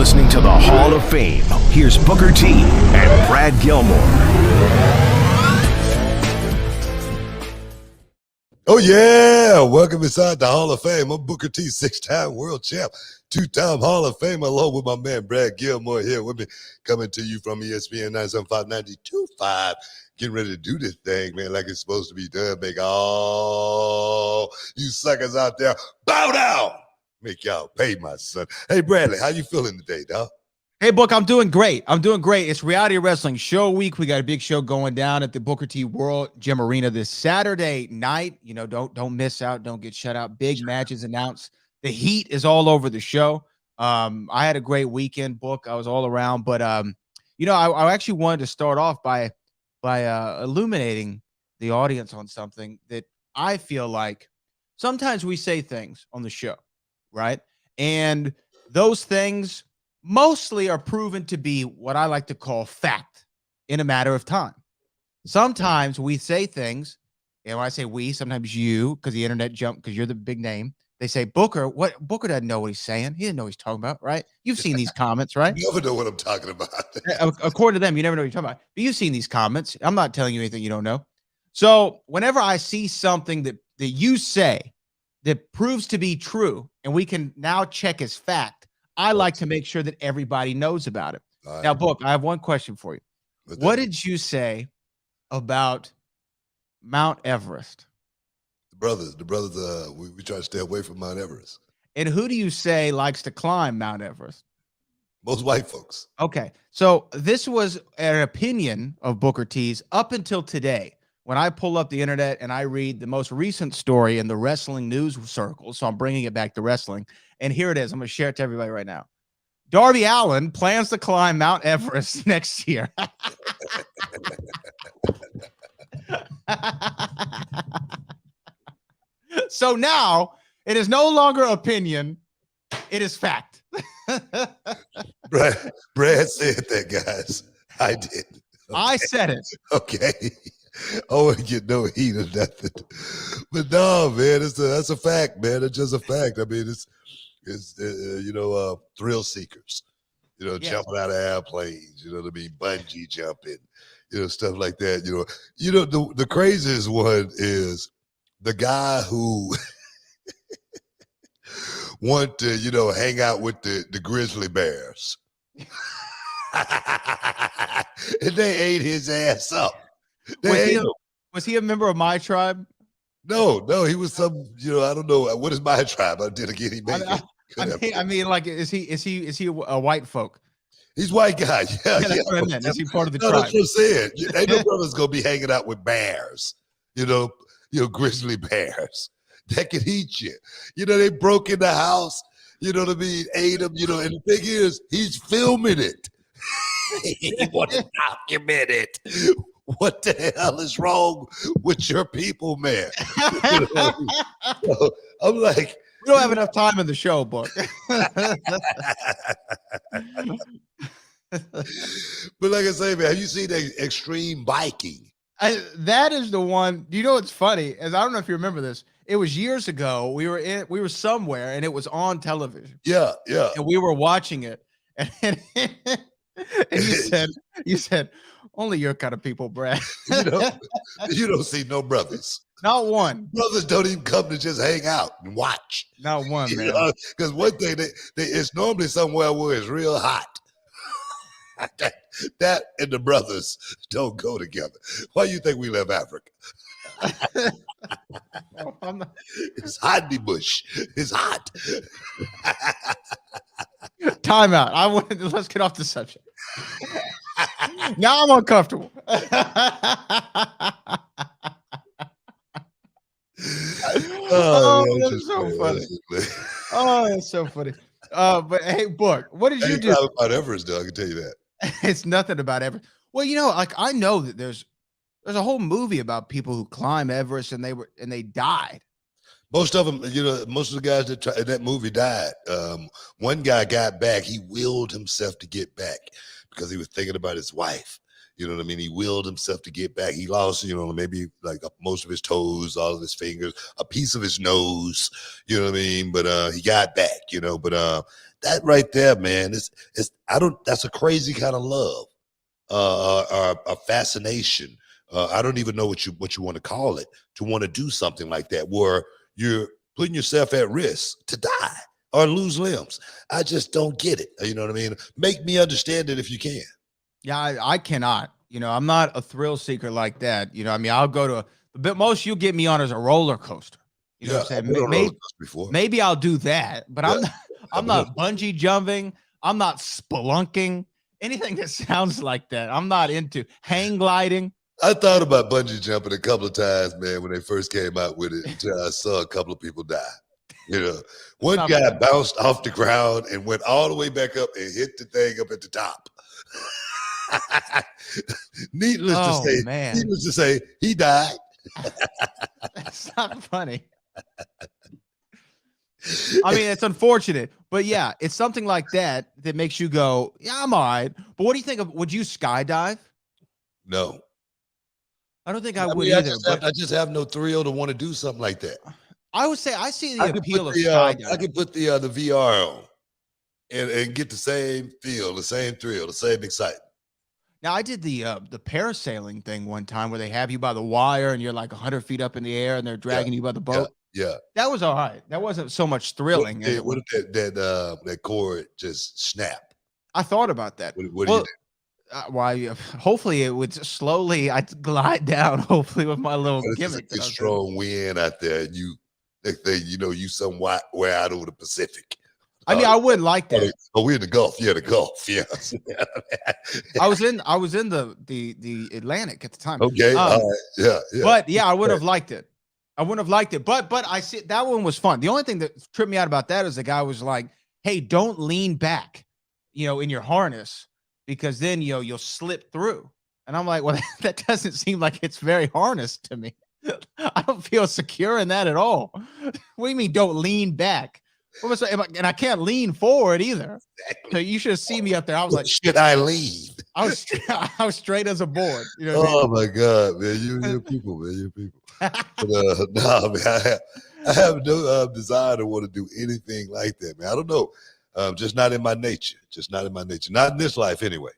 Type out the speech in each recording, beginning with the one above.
listening to the Hall of Fame. Here's Booker T and Brad Gilmore. Oh, yeah. Welcome inside the Hall of Fame. I'm Booker T, 6-time world champ, 2-time Hall of Fame, along with my man Brad Gilmore here with me, coming to you from ESPN 975 92.5. Getting ready to do this thing, man, like it's supposed to be done. Make all you suckers out there bow down. Make y'all pay, my son. Hey, Bradley, how you feeling today, dog? Hey, Book, I'm doing great. It's Reality Wrestling Show Week. We got a big show going down at the Booker T World Gym Arena this Saturday night. You know, don't miss out. Don't get shut out. Big matches announced. The heat is all over the show. I had a great weekend, Book. I was all around. But, you know, I actually wanted to start off by illuminating the audience on something that I feel like sometimes we say things on the show, right? And those things mostly are proven to be what I like to call fact in a matter of time. Sometimes we say things, and when I say we, sometimes you, because the internet jumped, because you're the big name. They say, Booker doesn't know what he's saying. He didn't know what he's talking about, right? You've seen these comments, right? You never know what I'm talking about. According to them, you never know what you're talking about. But you've seen these comments. I'm not telling you anything you don't know. So whenever I see something that you say that proves to be true, and we can now check as fact, I like to make sure that everybody knows about it. Right. Now, Book, I have one question for you. What did you say about Mount Everest? The brothers, we try to stay away from Mount Everest. And who do you say likes to climb Mount Everest? Most white folks. Okay, so this was an opinion of Booker T's up until today. When I pull up the internet and I read the most recent story in the wrestling news circles, so I'm bringing it back to wrestling, and here it is. I'm going to share it to everybody right now. Darby Allin plans to climb Mount Everest next year. So now it is no longer opinion. It is fact. Brad said that, guys. I did. Okay. I said it. Okay. I wouldn't get no heat or nothing. But no, man, that's a fact, man. It's just a fact. I mean, it's thrill seekers, yes. Jumping out of airplanes, you know what I mean? Bungee jumping, stuff like that. The craziest one is the guy who want to, hang out with the grizzly bears. And they ate his ass up. Was he a member of my tribe? No, he was some, I don't know. What is my tribe? I did again. He made it. I mean, like, is he a white folk? He's white guy. Yeah. That's what I meant. Is he part of the tribe? tribe? That's what I'm saying. Ain't no brother's gonna be hanging out with bears, grizzly bears that can eat you. They broke in the house, you know what I mean, ate him, and the thing is, he's filming it. He want to document it. What the hell is wrong with your people, man? So I'm like, we don't have enough time in the show, Book. But like I say, man, have you seen Extreme Biking? That is the one. You know what's funny? As I don't know if you remember this. It was years ago. We were somewhere and it was on television. Yeah. And we were watching it. And you said, only your kind of people, Brad. You don't see no brothers. Not one. Brothers don't even come to just hang out and watch. Not one, man. Because one thing, it's normally somewhere where it's real hot. that and the brothers don't go together. Why do you think we left Africa? It's hot in the bush. It's hot. Time out. Let's get off the subject. Now I'm uncomfortable. That's so funny. Oh, that's so funny. But hey, Book, what did you do? About Everest, though, I can tell you that. It's nothing about Everest. Well, I know that there's a whole movie about people who climb Everest and they died. Most of them, most of the guys that in that movie died. One guy got back. He willed himself to get back because he was thinking about his wife. You know what I mean? He willed himself to get back. He lost, maybe like most of his toes, all of his fingers, a piece of his nose, you know what I mean? But he got back, but That right there, man, that's a crazy kind of love, a fascination. I don't even know what you want to call it, to want to do something like that where you're putting yourself at risk to die or lose limbs. I just don't get it. You know what I mean? Make me understand it if you can. Yeah, I cannot. I'm not a thrill seeker like that. I mean, I'll go to the most you'll get me on is a roller coaster. You know what I'm saying? Maybe I'll do that, but I'm not bungee jumping. I'm not spelunking. Anything that sounds like that, I'm not into. Hang gliding. I thought about bungee jumping a couple of times, man, when they first came out with it, until I saw a couple of people die. One guy bounced off the ground and went all the way back up and hit the thing up at the top. Needless to say, he died. That's not funny. I mean, it's unfortunate, but yeah, it's something like that makes you go, yeah, I'm all right. But what do you think of? Would you skydive? No, I don't think I would either. I just have no thrill to want to do something like that. I would say I see the appeal of skydiving. I could put the VR on and get the same feel, the same thrill, the same excitement. Now, I did the parasailing thing one time where they have you by the wire and you're like 100 feet up in the air and they're dragging you by the boat. Yeah. That was all right. That wasn't so much thrilling. What if that cord just snap? I thought about that. What do you do? Hopefully it would slowly, I'd glide down, hopefully with my little gimmick. It's a strong wind out there. And you somewhere out over the Pacific. I mean, I wouldn't like that. Oh, we're in the Gulf. Yeah, the Gulf. Yeah. I was in the Atlantic at the time. Okay. All right. Yeah. But yeah, I would have liked it. But I see that one was fun. The only thing that tripped me out about that is the guy was like, "Hey, don't lean back, in your harness, because then you'll slip through." And I'm like, "Well, that doesn't seem like it's very harnessed to me. I don't feel secure in that at all." What do you mean, don't lean back? And I can't lean forward either. So you should have seen me up there. I was like, "Should I lean?" I was straight as a board. My God, man, you're people, man, you're people. But, no, man, I have no desire to want to do anything like that, man. I don't know, just not in my nature. Not in this life, anyway.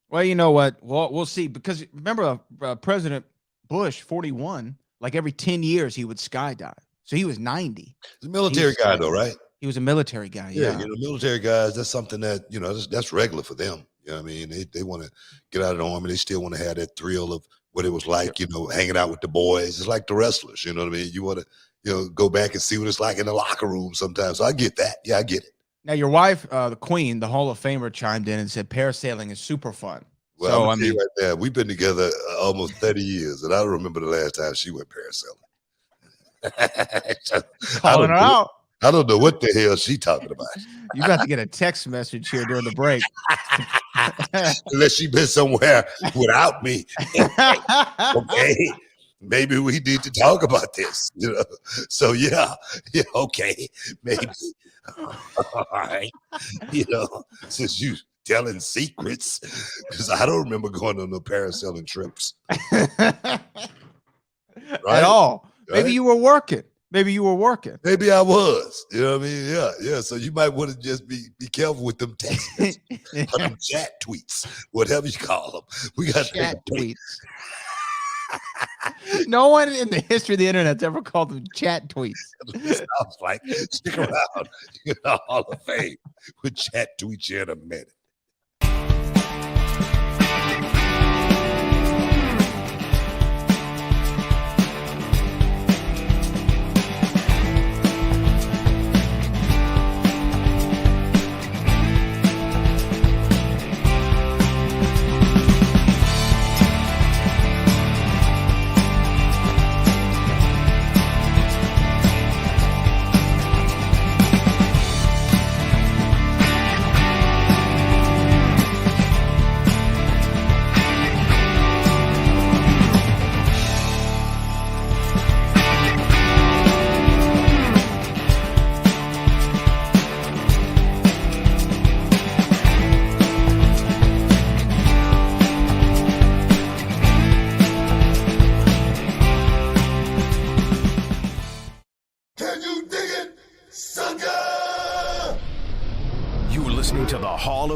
Well, you know what? We'll see. Because remember, President Bush, 41, like every 10 years he would skydive. So he was 90. He's a military guy, though, right? He was a military guy. Yeah. Military guys, that's something that, that's regular for them. You know what I mean? They want to get out of the army. They still want to have that thrill of what it was like, hanging out with the boys. It's like the wrestlers, you know what I mean? You want to, go back and see what it's like in the locker room sometimes. So I get that. Yeah, I get it. Now, your wife, the Queen, the Hall of Famer, chimed in and said parasailing is super fun. Well, I mean, right there, we've been together almost 30 years, and I don't remember the last time she went parasailing. Calling her out. I don't know what the hell she talking about. You got to get a text message here during the break. Unless she been somewhere without me. Okay. Maybe we need to talk about this. So yeah, okay. Maybe. All right. Since you telling secrets, because I don't remember going on no parasailing trips. Right? At all. Right? Maybe you were working. Maybe I was. You know what I mean? Yeah. So you might want to just be careful with them texts or them chat tweets, whatever you call them. We got chat tweets. No one in the history of the internet's ever called them chat tweets. Sounds like, stick around. You know, Hall of Fame with chat tweets here in a minute.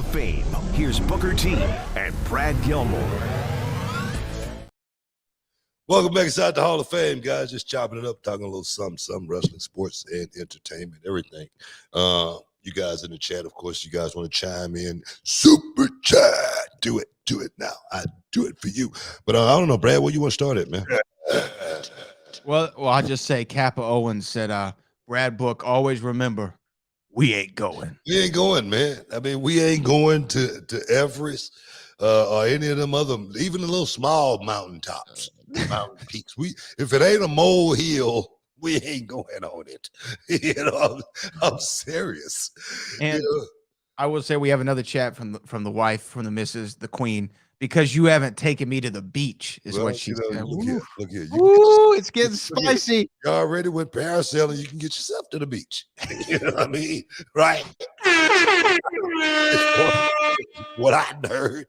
of Fame, here's Booker T and Brad Gilmore. Welcome back inside the Hall of Fame, guys. Just chopping it up, talking a little something, wrestling, sports, and entertainment, everything. You guys in the chat, of course, you guys want to chime in. Super chat. Do it now. I do it for you. But I don't know, Brad, where you want to start at, man? Well, I'll just say Kappa Owens said, Brad Book, always remember, we ain't going. We ain't going, man. I mean, we ain't going to Everest or any of them other, even the little small mountaintops, mountain peaks. If it ain't a molehill, we ain't going on it. I'm serious. And I will say we have another chat from the wife, from the missus, the queen, because you haven't taken me to the beach, is what she said. Look here. Ooh, it's getting spicy. You already went parasailing. You can get yourself to the beach. You know what I mean? Right? What I heard,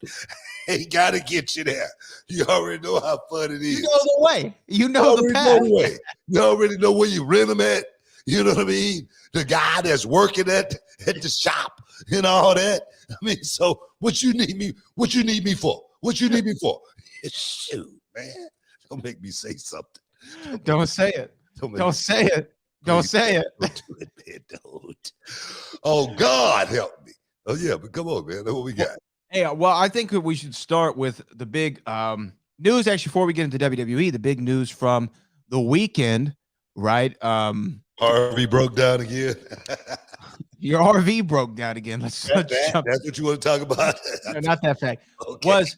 ain't got to get you there. You already know how fun it is. You know the way. You know the path. You already know where you rent them at. You know what I mean? The guy that's working at the shop and all that. I mean, so what you need me for? What you need me for? Shoot, man. Don't make me say something. Don't say it. Don't say it. Don't say it. Don't do it, man. Don't. Oh, God help me. Oh, yeah, but come on, man. That's what we got. Hey, well, I think we should start with the big news, actually, before we get into WWE, the big news from the weekend, right? RV broke down again. Your RV broke down again. That's what you want to talk about? No, not that fact. Okay. Was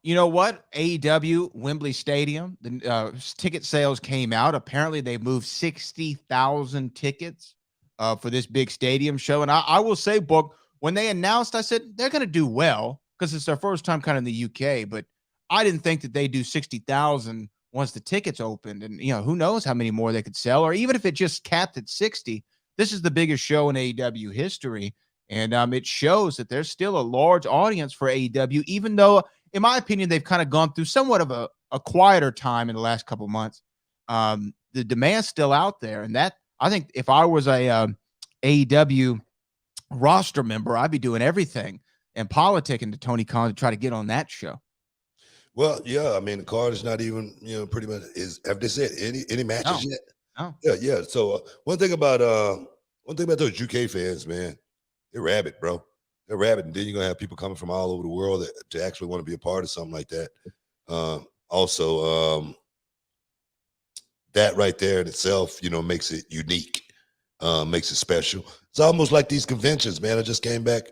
you know what? AEW Wembley Stadium, the ticket sales came out. Apparently, they moved 60,000 tickets for this big stadium show. And I will say, Book, when they announced, I said they're going to do well because it's their first time kind of in the UK. But I didn't think that they do 60,000 once the tickets opened. And, who knows how many more they could sell, or even if it just capped at 60. This is the biggest show in AEW history. And it shows that there's still a large audience for AEW, even though, in my opinion, they've kind of gone through somewhat of a quieter time in the last couple of months. The demand's still out there. And that, I think, if I was a AEW roster member, I'd be doing everything and politicking to Tony Khan to try to get on that show. Well, yeah, I mean, the card is not even, pretty much have they said any matches yet? No. Yeah. So one thing about those UK fans, man, they're rabid, bro. They're rabid, and then you're gonna have people coming from all over the world to actually want to be a part of something like that. Also, that right there in itself, makes it unique, makes it special. It's almost like these conventions, man. I just came back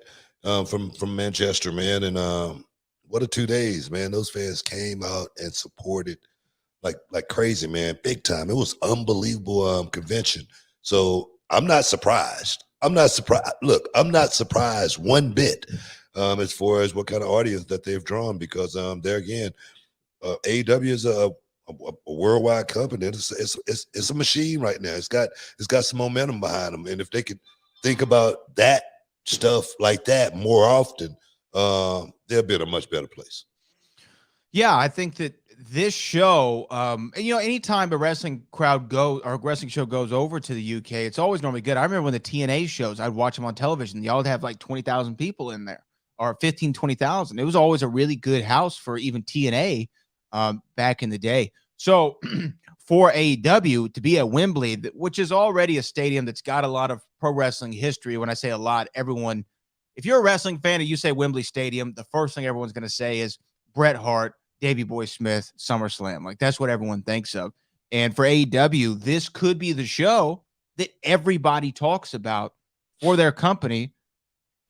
from Manchester, man, and what a 2 days, man. Those fans came out and supported like crazy, man, big time. It was unbelievable convention. So I'm not surprised. Look, I'm not surprised one bit as far as what kind of audience that they've drawn, because there again, AEW is a worldwide company. It's a machine right now. It's got some momentum behind them, and if they could think about that stuff like that more often, they'll be in a much better place. Yeah, I think that this show, anytime a wrestling crowd goes or a wrestling show goes over to the UK, it's always normally good. I remember when the TNA shows, I'd watch them on television. Y'all would have like 20,000 people in there, or 15, 20,000. It was always a really good house for even TNA back in the day. So for AEW to be at Wembley, which is already a stadium that's got a lot of pro wrestling history. When I say a lot, everyone, if you're a wrestling fan and you say Wembley Stadium, the first thing everyone's going to say is Bret Hart, Davey Boy Smith, SummerSlam. Like, that's what everyone thinks of. And for AEW, this could be the show that everybody talks about for their company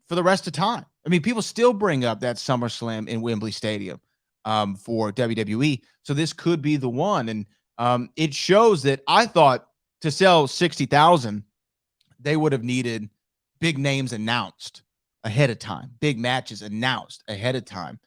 for the rest of time. I mean, people still bring up that SummerSlam in Wembley Stadium for WWE. So this could be the one. And it shows that I thought to sell 60,000, they would have needed big names announced ahead of time, big matches announced ahead of time.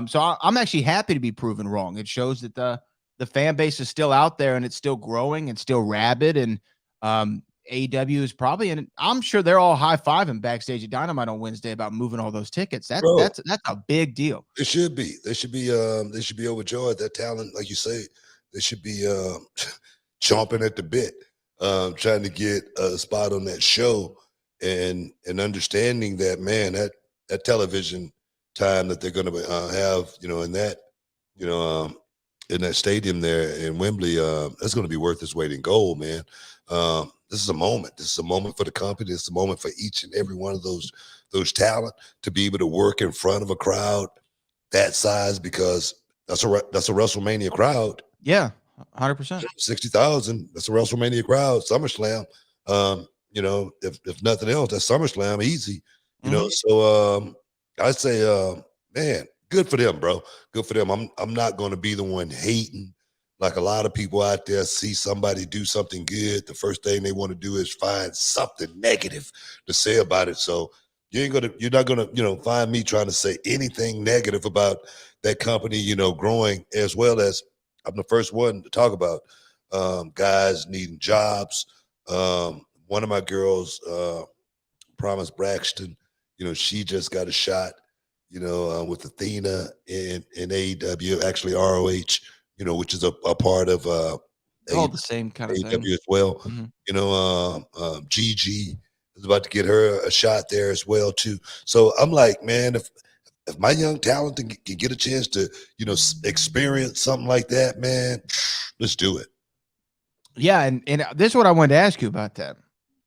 So I'm actually happy to be proven wrong. It shows that the fan base is still out there, and it's still growing and still rabid. And AEW is probably, and I'm sure they're all high-fiving backstage at Dynamite on Wednesday about moving all those tickets. That's a big deal. It should be. They should be overjoyed. That talent, like you say, they should be chomping at the bit, trying to get a spot on that show, and understanding that, man, that television time that they're going to have, in that, in that stadium there in Wembley, that's going to be worth its weight in gold, man. This is a moment. This is a moment for the company. It's a moment for each and every one of those talent to be able to work in front of a crowd that size, because that's a WrestleMania crowd. Yeah, 100%. 60,000. That's a WrestleMania crowd. SummerSlam. If nothing else, that's SummerSlam easy. So I'd say, man, good for them, bro. Good for them. I'm not going to be the one hating. Like a lot of people out there see somebody do something good, the first thing they want to do is find something negative to say about it. So you're not gonna, find me trying to say anything negative about that company, growing, as well as I'm the first one to talk about guys needing jobs. One of my girls, Promise Braxton, she just got a shot, with Athena in AEW, actually ROH, which is a part of All the same kind of AEW thing. as well. Mhm. Gigi is about to get her a shot there as well too. So I'm like, man, if my young talent can get a chance to, experience something like that, man, let's do it. Yeah, and this is what I wanted to ask you about that,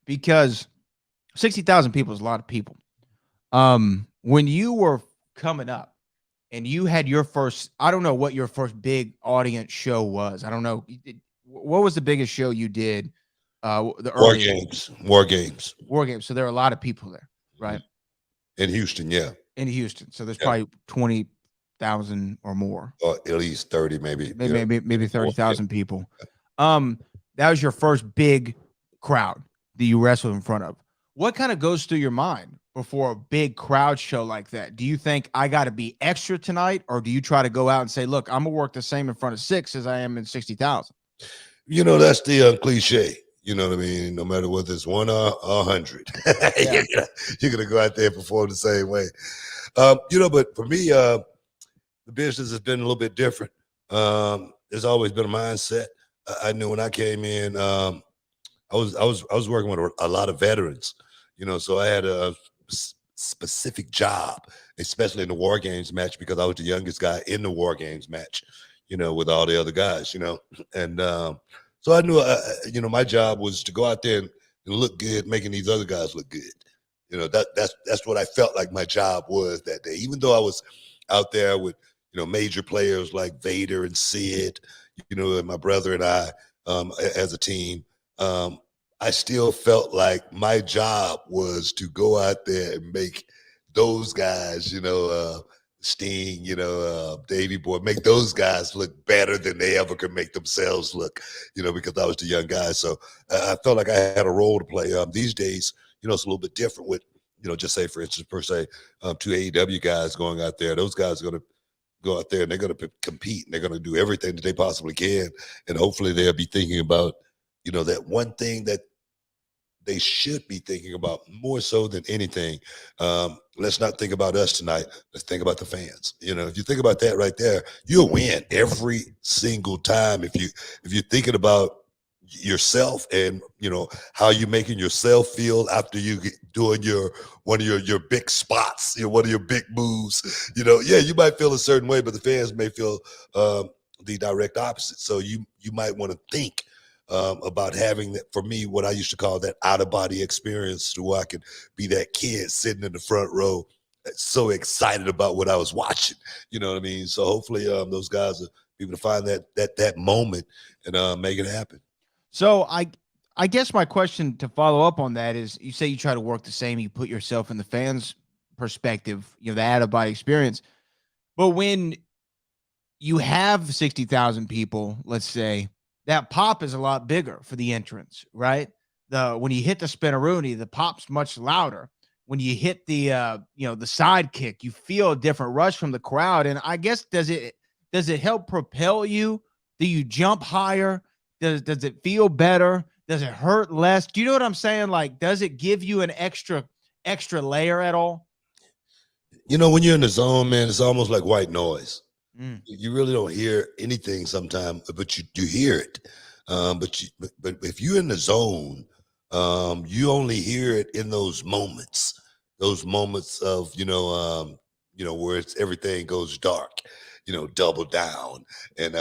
because 60,000 people is a lot of people. When you were coming up and you had your first, I don't know what your first big audience show was. I don't know. What was the biggest show you did? The War early Games. War Games. So there are a lot of people there, right? In Houston, yeah. In Houston. So there's probably 20,000 or more. Or at least 30, maybe. Maybe 30,000 people. That was your first big crowd that you wrestled in front of. What kind of goes through your mind before a big crowd show like that? Do you think I got to be extra tonight, or do you try to go out and say, look, I'm going to work the same in front of 6 as I am in 60,000? That's the cliche. You know what I mean? No matter whether it's 1 or 100, Yeah. you're going to go out there and perform the same way. But for me, the business has been a little bit different. There's always been a mindset. I knew when I came in, I was working with a lot of veterans, so I had a specific job, especially in the War Games match, because I was the youngest guy in the War Games match, with all the other guys, and so I knew, my job was to go out there and look good, making these other guys look good. That's what I felt like my job was that day, even though I was out there with, major players like Vader and Sid, and my brother and I, as a team. I still felt like my job was to go out there and make those guys, Sting, Davey Boy, make those guys look better than they ever could make themselves look, because I was the young guy. So I felt like I had a role to play. These days, it's a little bit different with, just say, for instance, two AEW guys going out there. Those guys are going to go out there and they're going to compete, and they're going to do everything that they possibly can. And hopefully they'll be thinking about, that one thing that they should be thinking about more so than anything. Let's not think about us tonight. Let's think about the fans. If you think about that right there, you'll win every single time. If you're thinking about yourself and how you're making yourself feel after you doing one of your big spots, one of your big moves, you might feel a certain way, but the fans may feel the direct opposite. So you might want to think about having that, for me, what I used to call that out-of-body experience, so I could be that kid sitting in the front row so excited about what I was watching. You know what I mean? So hopefully those guys will be able to find that moment and make it happen. So I guess my question to follow up on that is, you say you try to work the same, you put yourself in the fans' perspective, the out-of-body experience. But when you have 60,000 people, let's say, that pop is a lot bigger for the entrance, right? When you hit the spinneroonie, the pop's much louder. When you hit the the side kick, you feel a different rush from the crowd. And I guess does it help propel you? Do you jump higher? Does it feel better? Does it hurt less? Do you know what I'm saying? Like, does it give you an extra layer at all? When you're in the zone, man, it's almost like white noise. Mm. You really don't hear anything sometimes, but you hear it. But if you're in the zone, you only hear it in those moments those moments of, where everything goes dark, double down. And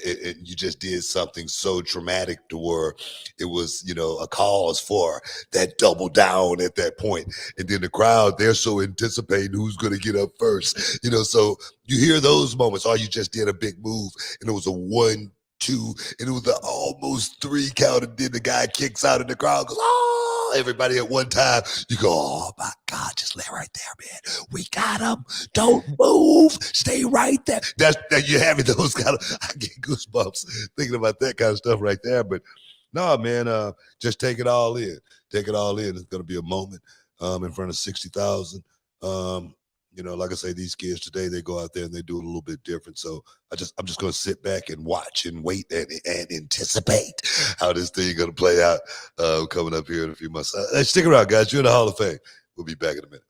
you just did something so dramatic to where it was, a cause for that double down at that point. And then the crowd, they're so anticipating who's going to get up first, so you hear those moments, or you just did a big move and it was a 1, 2, and it was the almost 3 count, and then the guy kicks out and the crowd goes, oh, everybody at one time. You go, oh my God, just lay right there, man. We got him. Don't move. Stay right there. That you're having those kind of, I get goosebumps thinking about that kind of stuff right there. But no, man, just take it all in. Take it all in. It's gonna be a moment in front of 60,000. Like I say, these kids today, they go out there and they do it a little bit different. So I'm just going to sit back and watch and wait and anticipate how this thing going to play out coming up here in a few months. Stick around, guys. You're in the Hall of Fame. We'll be back in a minute.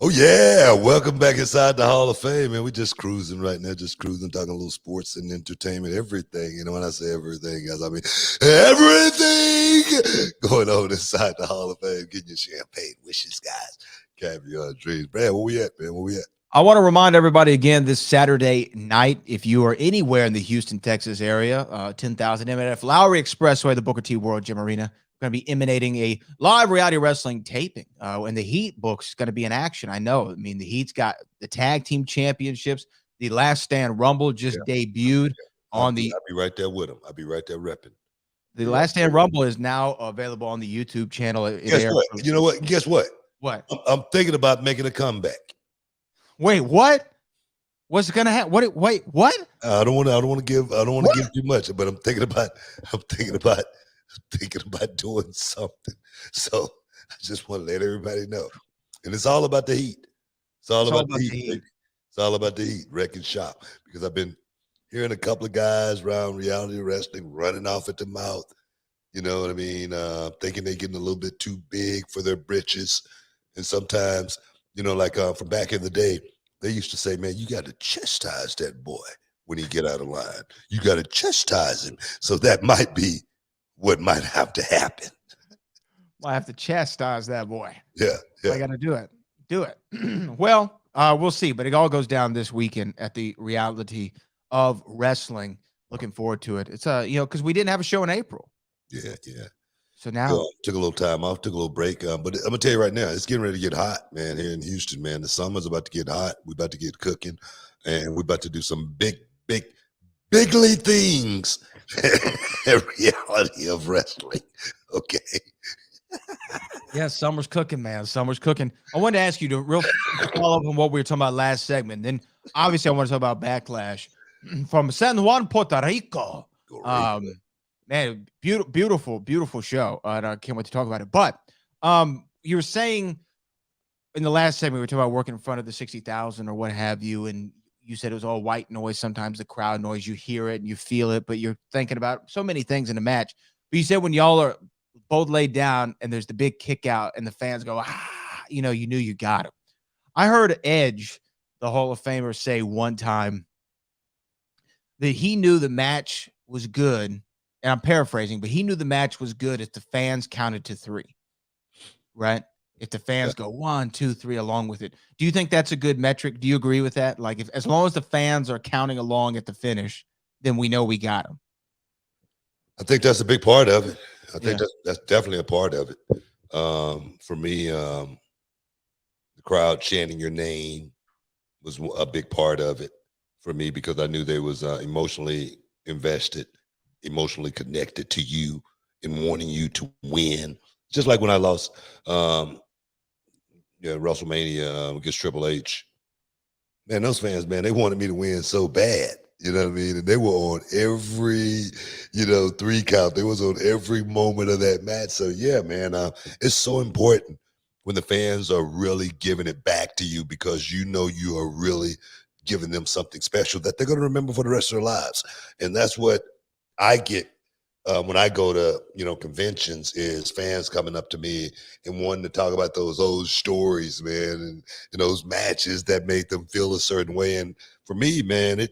Oh, yeah. Welcome back inside the Hall of Fame, man. We're just cruising right now, talking a little sports and entertainment, everything. When I say everything, guys, I mean everything going on inside the Hall of Fame. Getting your champagne wishes, guys. Caviar dreams. Man, where we at, man? Where we at? I want to remind everybody again this Saturday night, if you are anywhere in the Houston, Texas area, 10,000 MNF Lowry Expressway, the Booker T World Gym Arena, going to be emanating a live reality wrestling taping. And the Heat book's going to be in action. I know. I mean, the Heat's got the tag team championships. The Last Stand Rumble just debuted on the. I'll be right there with them. I'll be right there repping. The Last Stand Rumble is now available on the YouTube channel. Guess what? You know what? Guess what? What? I'm thinking about making a comeback. Wait, what? What's gonna happen? Wait, what? I don't want to give too much, but I'm thinking about doing something. So I just want to let everybody know. And it's all about the Heat. It's all about the Heat. Baby. It's all about the Heat, wrecking shop. Because I've been hearing a couple of guys around reality wrestling running off at the mouth. You know what I mean? Thinking they're getting a little bit too big for their britches. And sometimes, from back in the day, they used to say, man, you got to chastise that boy when he get out of line. You got to chastise him. So that might be what might have to happen. I have to chastise that boy. Yeah. I got to do it. Well, we'll see. But it all goes down this weekend at the Reality of Wrestling. Looking forward to it. It's because we didn't have a show in April. Yeah. So now took a little time off, took a little break. But I'm gonna tell you right now, it's getting ready to get hot, man. Here in Houston, man, the summer's about to get hot. We're about to get cooking, and we're about to do some bigly things. Reality of wrestling. Okay. Yeah, summer's cooking, man. Summer's cooking. I wanted to ask you to real follow up on what we were talking about last segment. Then obviously I want to talk about Backlash from San Juan, Puerto Rico. Man, beautiful show. And I can't wait to talk about it. But you were saying in the last segment, we were talking about working in front of the 60,000 or what have you. And you said it was all white noise. Sometimes the crowd noise, you hear it and you feel it, but you're thinking about so many things in the match. But you said when y'all are both laid down and there's the big kick out and the fans go, you knew you got him. I heard Edge, the Hall of Famer, say one time that he knew the match was good. And I'm paraphrasing, but he knew the match was good if the fans counted to 3, right? if the fans go 1, 2, 3 along with it. Do you think that's a good metric? Do you agree with that? Like, if as long as the fans are counting along at the finish, then we know we got them. I think that's a big part of it. I think Yeah. that's definitely a part of it. For me, the crowd chanting your name was a big part of it for me, because I knew they was emotionally invested, emotionally connected to you and wanting you to win. Just like when I lost WrestleMania against Triple H. Man, those fans, man, they wanted me to win so bad. You know what I mean? And they were on every, 3 count. They was on every moment of that match. So yeah, man, it's so important when the fans are really giving it back to you, because you know you are really giving them something special that they're going to remember for the rest of their lives. And that's what I get when I go to conventions, is fans coming up to me and wanting to talk about those old stories, man, and those matches that made them feel a certain way. And for me, man, it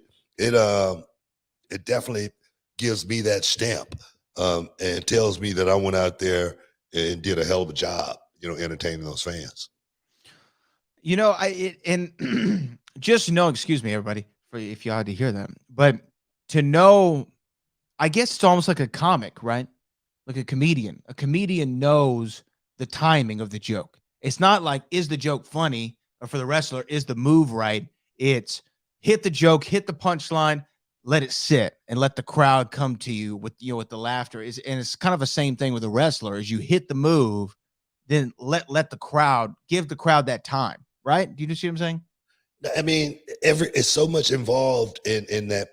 definitely gives me that stamp, and tells me that I went out there and did a hell of a job, entertaining those fans. And just know, excuse me, everybody, if you had to hear that, but to know, I guess it's almost like a comic, right? Like a comedian. A comedian knows the timing of the joke. It's not like, is the joke funny? Or for the wrestler, is the move right? It's hit the joke, hit the punchline, let it sit, and let the crowd come to you with the laughter. And it's kind of the same thing with the wrestler. As you hit the move, then let the crowd, give the crowd that time, right? Do you see what I'm saying? I mean, it's so much involved in that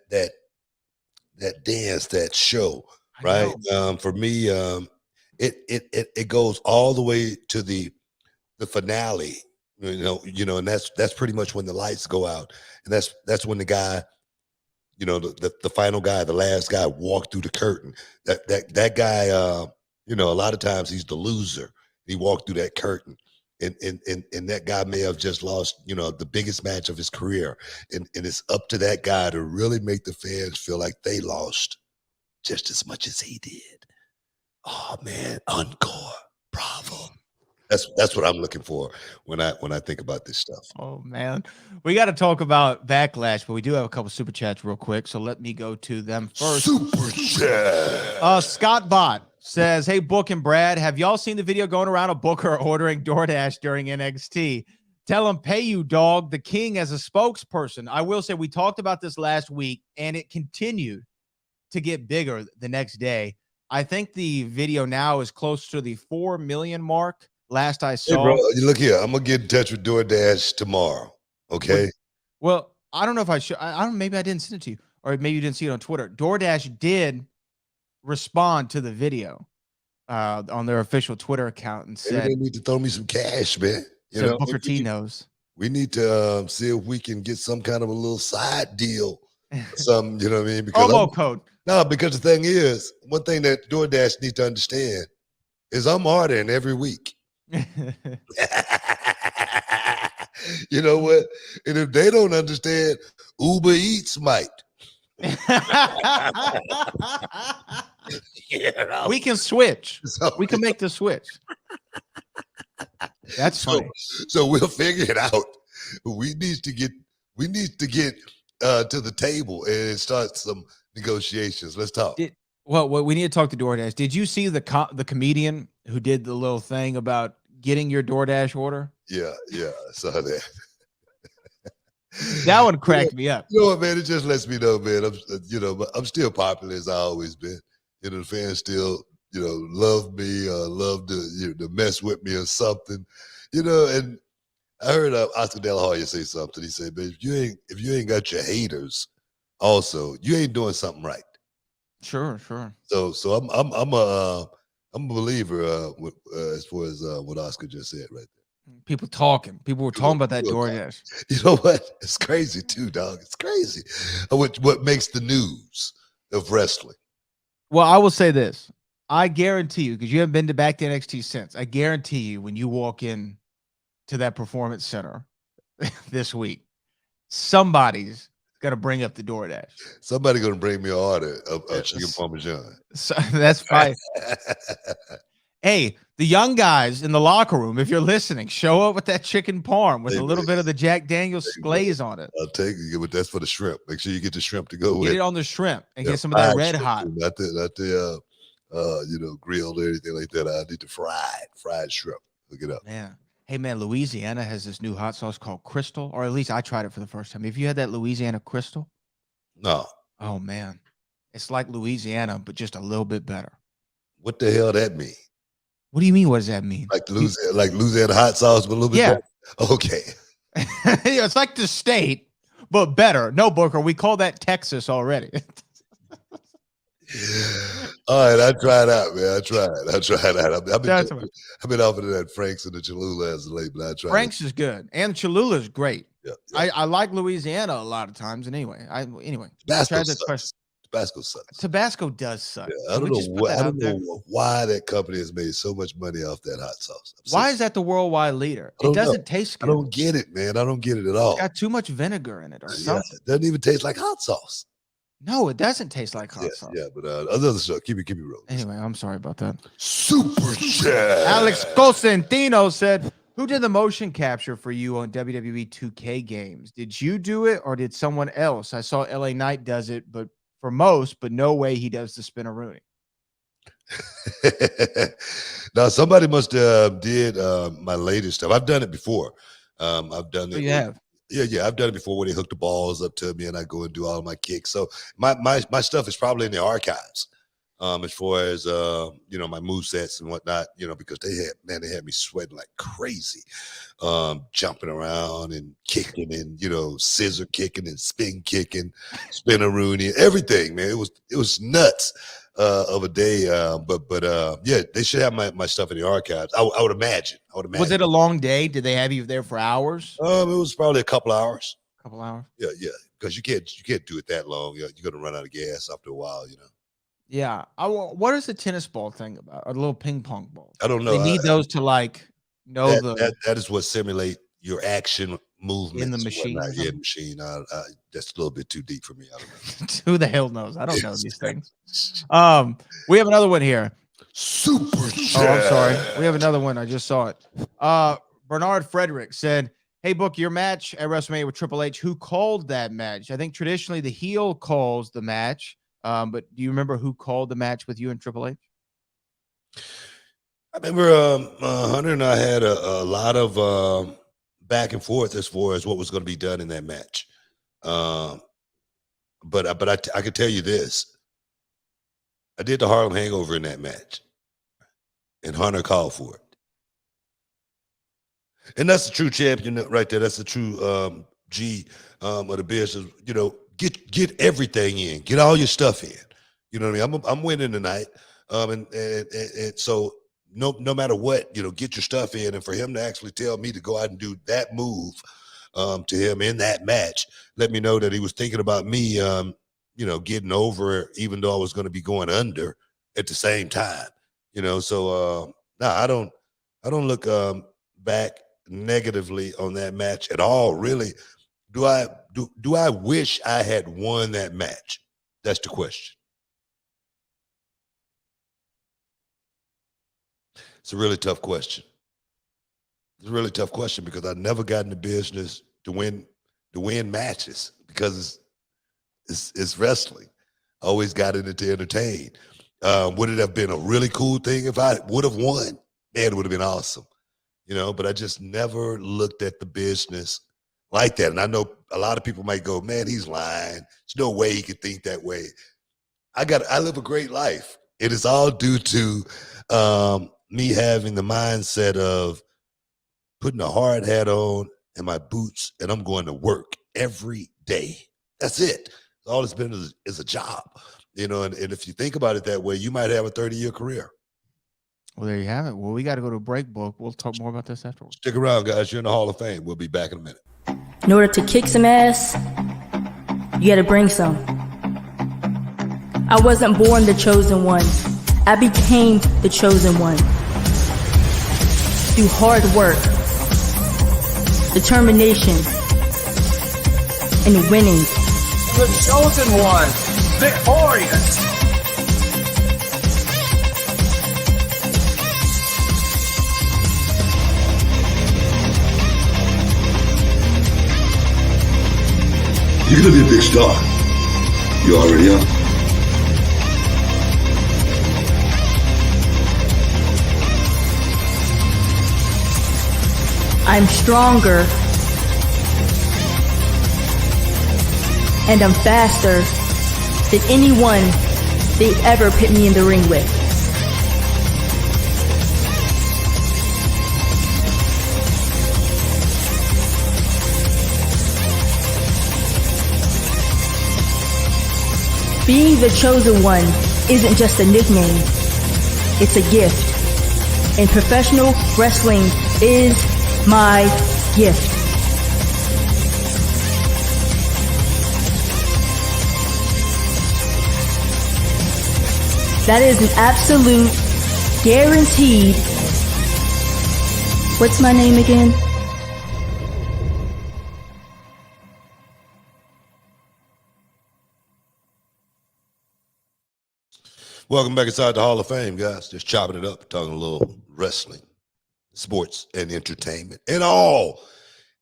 dance, that show, right? For me, it goes all the way to the finale, and that's pretty much when the lights go out, and that's when the guy, the final guy, the last guy, walked through the curtain. That guy, a lot of times he's the loser. He walked through that curtain. And that guy may have just lost, the biggest match of his career. And it's up to that guy to really make the fans feel like they lost just as much as he did. Oh man, encore, bravo. That's what I'm looking for when I think about this stuff. Oh man, we got to talk about Backlash, but we do have a couple super chats real quick, so let me go to them first. Super chat. Scott Bott says, "Hey, Book and Brad, have y'all seen the video going around of Booker ordering DoorDash during NXT? Tell him, pay you, dog, the king as a spokesperson." I will say we talked about this last week, and it continued to get bigger the next day. I think the video now is close to the 4 million mark. Last I saw. Hey, bro, look here. I'm gonna get in touch with DoorDash tomorrow. Okay. Well, I don't know if I should. I don't. Maybe I didn't send it to you, or maybe you didn't see it on Twitter. DoorDash did respond to the video on their official Twitter account and said, "Maybe they need to throw me some cash, man." So Booker T knows. We need to see if we can get some kind of a little side deal, some. You know what I mean? Because promo code. No, because the thing is, one thing that DoorDash needs to understand is I'm ordering every week. You know what? And if they don't understand, Uber Eats might. We can switch. We can make the switch. That's funny. So we'll figure it out. We need to get to the table and start some negotiations. Let's talk. Well, we need to talk to DoorDash. Did you see the comedian who did the little thing about getting your DoorDash order? Yeah, I saw that. That one cracked me up. You know what, man? It just lets me know, man. I'm still popular as I always been. The fans still, love me, love to mess with me or something, And I heard Oscar De La Hoya say something. He said, "But if you ain't got your haters, also you ain't doing something right." Sure. So I'm a believer as far as what Oscar just said right there. People were talking about that DoorDash. You know what? It's crazy too, dog. It's crazy. What makes the news of wrestling? Well, I will say this. I guarantee you, because you haven't been back to NXT since, I guarantee you when you walk in to that performance center this week, somebody's gonna bring up the DoorDash. Somebody gonna bring me an order of chicken parmesan. So that's fine. Hey, the young guys in the locker room, if you're listening, show up with that chicken parm with a little bit of the Jack Daniels glaze on it. I'll take it, but that's for the shrimp. Make sure you get the shrimp to go with. Get it on the shrimp and get some of that red hot. Not the grilled or anything like that. I need the fried shrimp. Look it up. Man. Hey, man, Louisiana has this new hot sauce called Crystal, or at least I tried it for the first time. Have you had that Louisiana Crystal? No. Oh, man. It's like Louisiana, but just a little bit better. What the hell that mean? What do you mean? What does that mean? Like Louisiana hot sauce, but a little bit better? Okay. Yeah, it's like the state, but better. No, Booker, we call that Texas already. All right, I tried out, man. I tried out. I've been offered that Frank's and the Cholula as of late, but I tried. Frank's is good, and Cholula is great. Yeah. I like Louisiana a lot of times, and anyway. Tabasco sucks. Tabasco does suck. Yeah, I don't know why that company has made so much money off that hot sauce. Why is that the worldwide leader? It doesn't taste good. I don't get it, man. I don't get it at all. It's got too much vinegar in it or something. It doesn't even taste like hot sauce. No, it doesn't taste like hot sauce. Yeah, but other stuff, keep it rolling. Anyway, I'm sorry about that. Super chat. Alex Cosentino said, who did the motion capture for you on WWE 2K games? Did you do it or did someone else? I saw LA Knight does it, but for most, but no way he does the spin-a-rooney. Now, somebody must have did my latest stuff. I've done it before. I've done it. You have? Yeah, I've done it before where they hook the balls up to me and I go and do all of my kicks. So my stuff is probably in the archives. As far as my movesets and whatnot, because they had me sweating like crazy, jumping around and kicking and scissor kicking and spin kicking, spin-a-rooney, everything, man. It was nuts of a day. But they should have my stuff in the archives. I would imagine. Was it a long day? Did they have you there for hours? It was probably a couple hours. Couple hours? Yeah, because you can't do it that long. You're gonna run out of gas after a while, Yeah. What is the tennis ball thing about? Or the little ping pong ball? I don't know. They need those to know that is what simulate your action movements in the machine. Yeah, machine. That's a little bit too deep for me. I don't know. Who the hell knows? I don't know these things. We have another one here. Super chat. Oh, I'm sorry. We have another one. I just saw it. Bernard Frederick said, hey, Book, your match at WrestleMania with Triple H, who called that match? I think traditionally the heel calls the match. But do you remember who called the match with you and Triple H? I remember Hunter and I had a lot of back and forth as far as what was going to be done in that match. But I can tell you this. I did the Harlem Hangover in that match, and Hunter called for it. And that's the true champion right there. That's the true G of the business. Get everything in. Get all your stuff in. You know what I mean? I'm winning tonight. And so no matter what, get your stuff in. And for him to actually tell me to go out and do that move to him in that match, let me know that he was thinking about me, getting over, even though I was going to be going under at the same time. So I don't look back negatively on that match at all, really. Do I wish I had won that match? That's the question. It's a really tough question. It's a really tough question because I never got in the business to win matches because it's wrestling. I always got in it to entertain. Would it have been a really cool thing if I would have won? Man, it would have been awesome. But I just never looked at the business like that. And I know a lot of people might go, man, he's lying. There's no way he could think that way. I live a great life. It is all due to me having the mindset of putting a hard hat on and my boots, and I'm going to work every day. That's it. All it's been is a job, and if you think about it that way, you might have a 30-year career. Well, there you have it. Well, we got to go to a break, Book. We'll talk more about this afterwards. Stick around, guys. You're in the Hall of Fame. We'll be back in a minute. In order to kick some ass, you got to bring some. I wasn't born the chosen one. I became the chosen one. Through hard work, determination, and winning. The chosen one, victorious. You're gonna be a big star. You already are. I'm stronger. And I'm faster than anyone they ever put me in the ring with. Being the chosen one isn't just a nickname, it's a gift. And professional wrestling is my gift. That is an absolute guaranteed. What's my name again? Welcome back inside the Hall of Fame, guys. Just chopping it up, talking a little wrestling, sports, and entertainment, and all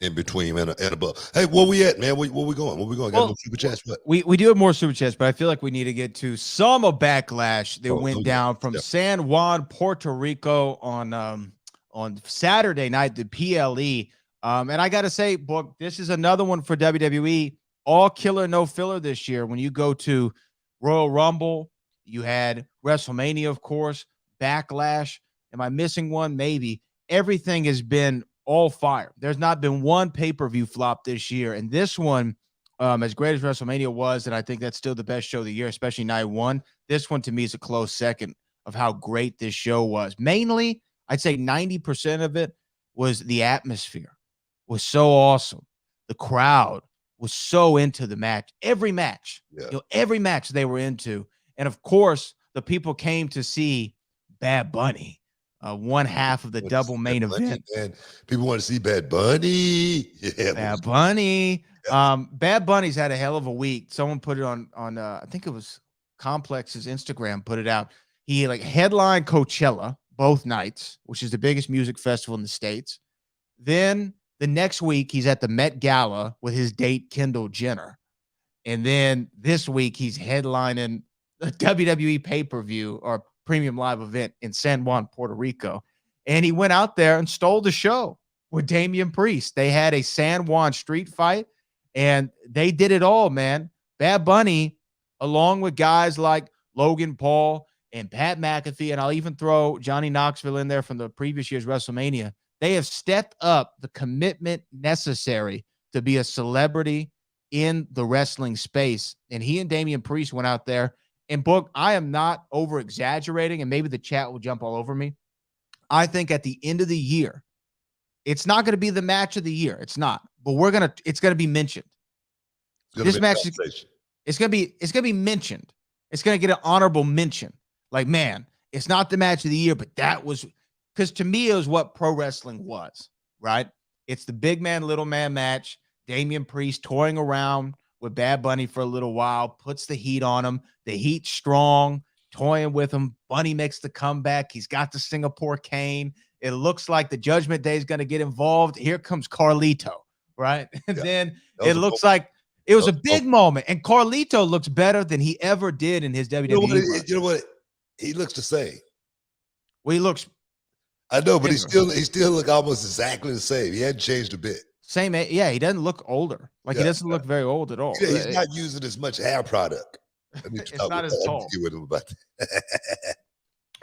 in between and above. Hey, where we at, man? Where we going? Where we going? Got no super chats? We do have more super chats, but I feel like we need to get to some of Backlash that went down from San Juan, Puerto Rico on Saturday night, the PLE. And I got to say, book, this is another one for WWE. All killer, no filler this year. When you go to Royal Rumble, you had WrestleMania, of course, Backlash. Am I missing one? Maybe. Everything has been all fire. There's not been one pay-per-view flop this year. And this one, as great as WrestleMania was, and I think that's still the best show of the year, especially night one, this one to me is a close second of how great this show was. Mainly, I'd say 90% of it was the atmosphere was so awesome. The crowd was so into the match. Every match, every match they were into. And of course, the people came to see Bad Bunny, one half of the double main event. And people want to see Bad Bunny. Yeah, Bad Bunny. Bad Bunny's had a hell of a week. Someone put it on I think it was Complex's Instagram, put it out. He headlined Coachella both nights, which is the biggest music festival in the States. Then the next week, he's at the Met Gala with his date, Kendall Jenner. And then this week, he's headlining a WWE pay-per-view or premium live event in San Juan, Puerto Rico. And he went out there and stole the show with Damian Priest. They had a San Juan street fight, and they did it all, man. Bad Bunny, along with guys like Logan Paul and Pat McAfee, and I'll even throw Johnny Knoxville in there from the previous year's WrestleMania, they have stepped up the commitment necessary to be a celebrity in the wrestling space. And he and Damian Priest went out there. And, Book, I am not over-exaggerating, and maybe the chat will jump all over me. I think at the end of the year, it's not going to be the match of the year. It's not. But it's going to be mentioned. This match it's going to be mentioned. It's going to get an honorable mention. Like, man, it's not the match of the year, but that was – because to me, it was what pro wrestling was, right? It's the big man, little man match. Damian Priest touring around with Bad Bunny for a little while, puts the heat on him. The heat's strong, toying with him. Bunny makes the comeback. He's got the Singapore cane. It looks like the Judgment Day is going to get involved. Here comes Carlito, right? And then it looks like it was a big moment. And Carlito looks better than he ever did in his WWE. You know what? He looks the same. Well, he looks. I know, but he still look almost exactly the same. He hadn't changed a bit. Same, yeah. He doesn't look older. He doesn't look very old at all. He's not using as much hair product. It's not as tall. With him about that.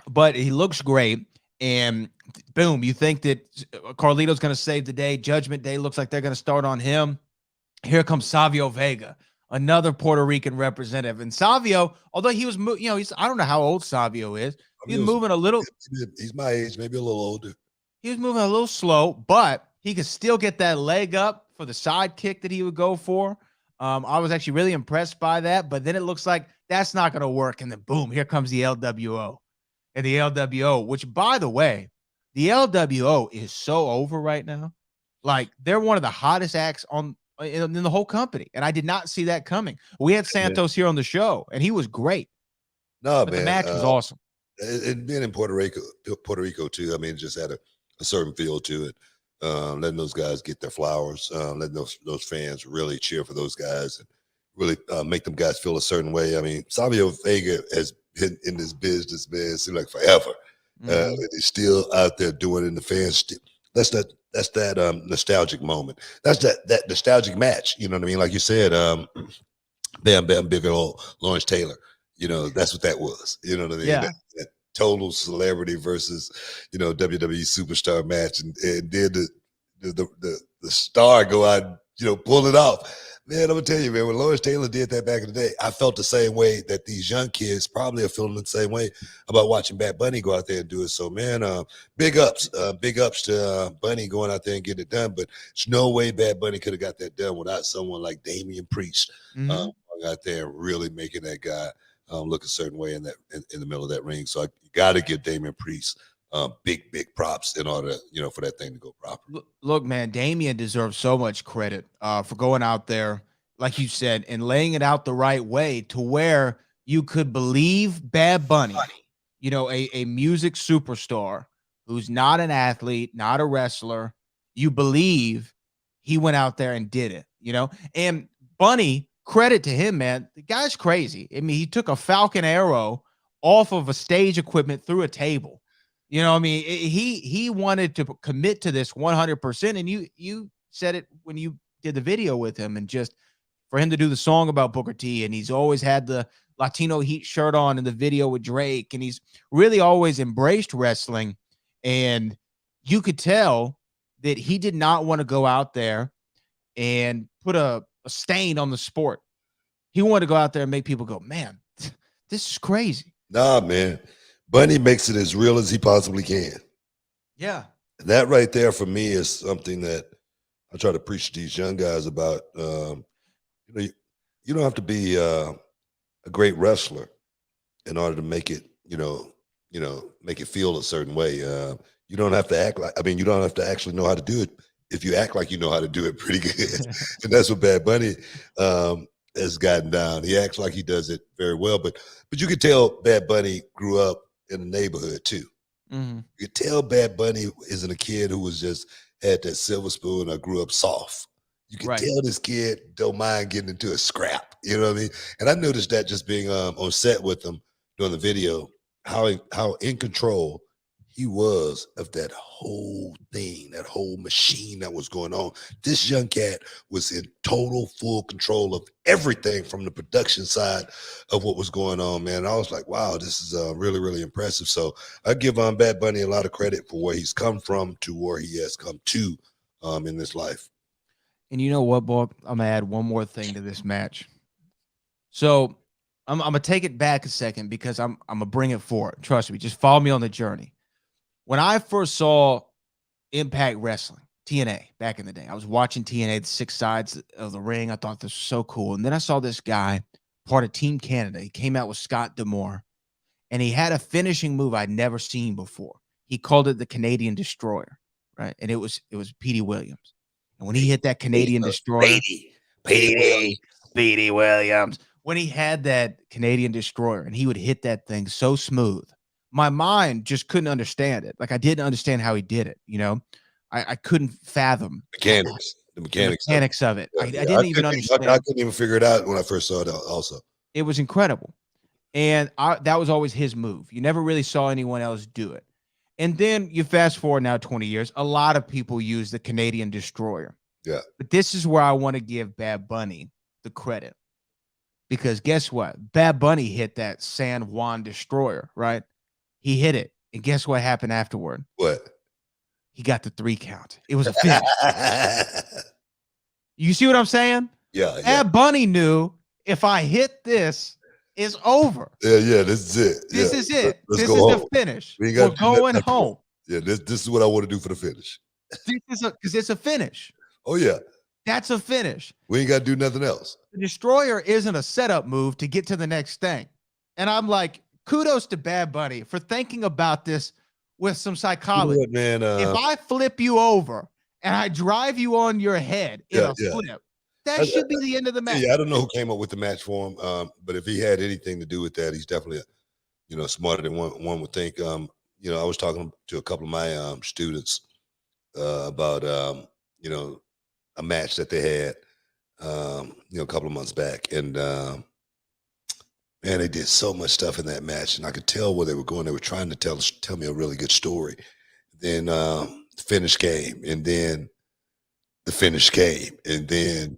But he looks great. And boom, you think that Carlito's going to save the day. Judgment Day looks like they're going to start on him. Here comes Savio Vega, another Puerto Rican representative. And Savio, although he was, I don't know how old Savio is. He's moving a little. He's my age, maybe a little older. He was moving a little slow, but he could still get that leg up for the side kick that he would go for. I was actually really impressed by that, but then it looks like that's not going to work. And then boom, here comes the LWO. And the LWO, which, by the way, the LWO is so over right now. Like, they're one of the hottest acts in the whole company. And I did not see that coming. We had Santos here on the show, and he was great. No, but man. The match was awesome. And being in Puerto Rico too, I mean, it just had a certain feel to it. letting those guys get their flowers, letting those fans really cheer for those guys and really make them guys feel a certain way. I mean, Savio Vega has been in this business, man, it seems like forever. And he's still out there doing it, and the fans still. That's that nostalgic moment. That's that nostalgic match. You know what I mean? Like you said, Bam Bam Big old Lawrence Taylor. You know, that's what that was. You know what I mean? Yeah. That total celebrity versus, WWE superstar match, and did the star go out and, pull it off. Man, I'm gonna tell you, man, when Lawrence Taylor did that back in the day, I felt the same way that these young kids probably are feeling the same way about watching Bad Bunny go out there and do it. So, man, big ups to Bunny going out there and getting it done. But there's no way Bad Bunny could have got that done without someone like Damian Priest going out there and really making that guy look a certain way in the middle of that ring. So you got to give Damian Priest big props in order, for that thing to go properly. Look, man, Damian deserves so much credit for going out there, like you said, and laying it out the right way to where you could believe Bad Bunny, a music superstar who's not an athlete, not a wrestler. You believe he went out there and did it, and Bunny, credit to him, man. The guy's crazy. I mean, he took a Falcon arrow off of a stage equipment through a table. You know what I mean? He wanted to commit to this 100%. And you said it when you did the video with him, and just for him to do the song about Booker T, and he's always had the Latino Heat shirt on in the video with Drake, and he's really always embraced wrestling. And you could tell that he did not want to go out there and put a stain on the sport. He wanted to go out there and make people go, man, this is crazy. Nah, man. Bunny makes it as real as he possibly can. Yeah. And that right there for me is something that I try to preach to these young guys about. You don't have to be a great wrestler in order to make it, make it feel a certain way. You don't have to act like, you don't have to actually know how to do it if you act like you know how to do it pretty good. And that's what Bad Bunny has gotten down. He acts like he does it very well, but you can tell Bad Bunny grew up in the neighborhood too. You could tell Bad Bunny isn't a kid who was just had that silver spoon or grew up soft. You can tell this kid don't mind getting into a scrap. You know what I mean? And I noticed that just being on set with him during the video, how in control he was of that whole thing, that whole machine that was going on. This young cat was in total full control of everything from the production side of what was going on, man. And I was like, wow, this is really, really impressive. So I give Bad Bunny a lot of credit for where he's come from to where he has come to in this life. And you know what, Bob? I'm going to add one more thing to this match. So I'm going to take it back a second because I'm going to bring it forward. Trust me, just follow me on the journey. When I first saw Impact Wrestling, TNA, back in the day, I was watching TNA, the 6 sides of the ring. I thought this was so cool. And then I saw this guy, part of Team Canada. He came out with Scott D'Amore, and he had a finishing move I'd never seen before. He called it the Canadian Destroyer, right? And it was Petey Williams. And when he hit that Canadian Destroyer, Petey Williams, when he had that Canadian Destroyer and he would hit that thing so smooth, my mind just couldn't understand it. Like, I didn't understand how he did it. I couldn't fathom the mechanics of it. Yeah, I didn't even understand. I couldn't even figure it out when I first saw it also. It was incredible. And that was always his move. You never really saw anyone else do it. And then you fast forward now 20 years, a lot of people use the Canadian Destroyer. Yeah. But this is where I want to give Bad Bunny the credit. Because guess what? Bad Bunny hit that San Juan Destroyer, right? He hit it. And guess what happened afterward? What? He got the 3 count. It was a finish. You see what I'm saying? Yeah. Bad Bunny knew if I hit this, it's over. Yeah, this is it. This is it. Let's this go is home. the finish. We're going home. Yeah, this is what I want to do for the finish. Because it's a finish. Oh, yeah. That's a finish. We ain't got to do nothing else. The Destroyer isn't a setup move to get to the next thing. And I'm like, kudos to Bad Bunny for thinking about this with some psychology. You know what, man, if I flip you over and I drive you on your head in a flip, that should be the end of the match. Yeah, I don't know who came up with the match for him, but if he had anything to do with that, he's definitely, smarter than one would think. I was talking to a couple of my students about a match that they had a couple of months back, and man, they did so much stuff in that match, and I could tell where they were going. They were trying to tell me a really good story. Then the finish came, and then the finish came, and then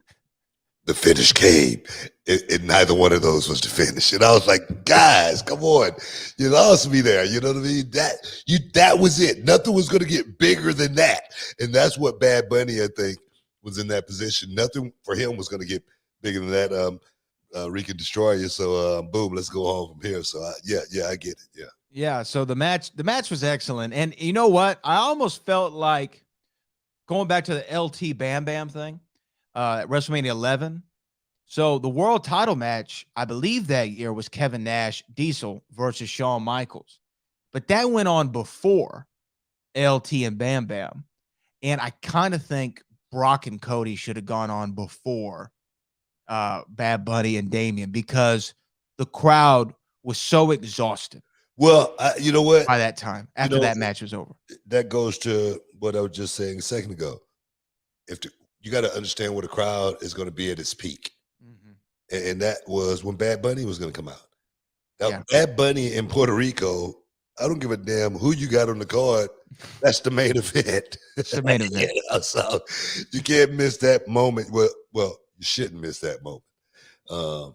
the finish came, and neither one of those was the finish. And I was like, guys, come on, you lost me there. You know what I mean? That was it. Nothing was going to get bigger than that, and that's what Bad Bunny, I think, was in that position. Nothing for him was going to get bigger than that. Rican Destroyer. So boom, let's go home from here. So I get it. Yeah. So the match was excellent, and you know what? I almost felt like going back to the LT Bam Bam thing at WrestleMania 11. So the world title match, I believe that year, was Kevin Nash Diesel versus Shawn Michaels, but that went on before LT and Bam Bam, and I kind of think Brock and Cody should have gone on before Bad Bunny and Damian, because the crowd was so exhausted. Well, you know what? By that time, after that match was over. That goes to what I was just saying a second ago. You got to understand where the crowd is going to be at its peak. Mm-hmm. And that was when Bad Bunny was going to come out. Now, Bad Bunny in Puerto Rico, I don't give a damn who you got on the card. That's the main event. It's the main event. So you can't miss that moment. Well, you shouldn't miss that moment. I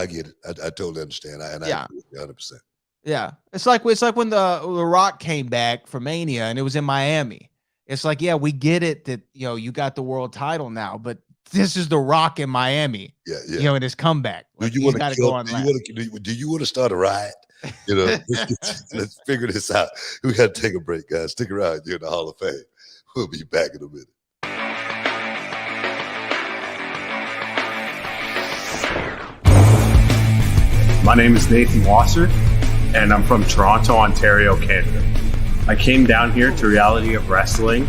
get it. I totally understand. I agree 100%. Yeah, it's like when the Rock came back for Mania and it was in Miami. It's like, yeah, we get it that you got the world title now, but this is the Rock in Miami. Yeah. In his comeback. Like, do you want to start a riot? Let's figure this out. We got to take a break, guys. Stick around. You're in the Hall of Fame. We'll be back in a minute. My name is Nathan Wasser, and I'm from Toronto, Ontario, Canada. I came down here to Reality of Wrestling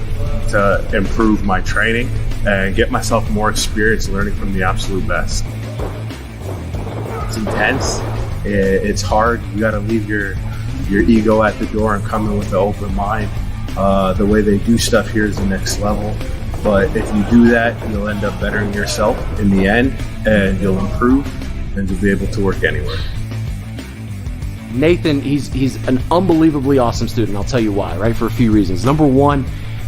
to improve my training and get myself more experience learning from the absolute best. It's intense. It's hard. You got to leave your ego at the door and come in with an open mind. The way they do stuff here is the next level. But if you do that, you'll end up bettering yourself in the end, and you'll improve, and you'll be able to work anywhere. Nathan, he's an unbelievably awesome student. I'll tell you why, right? For a few reasons. Number one,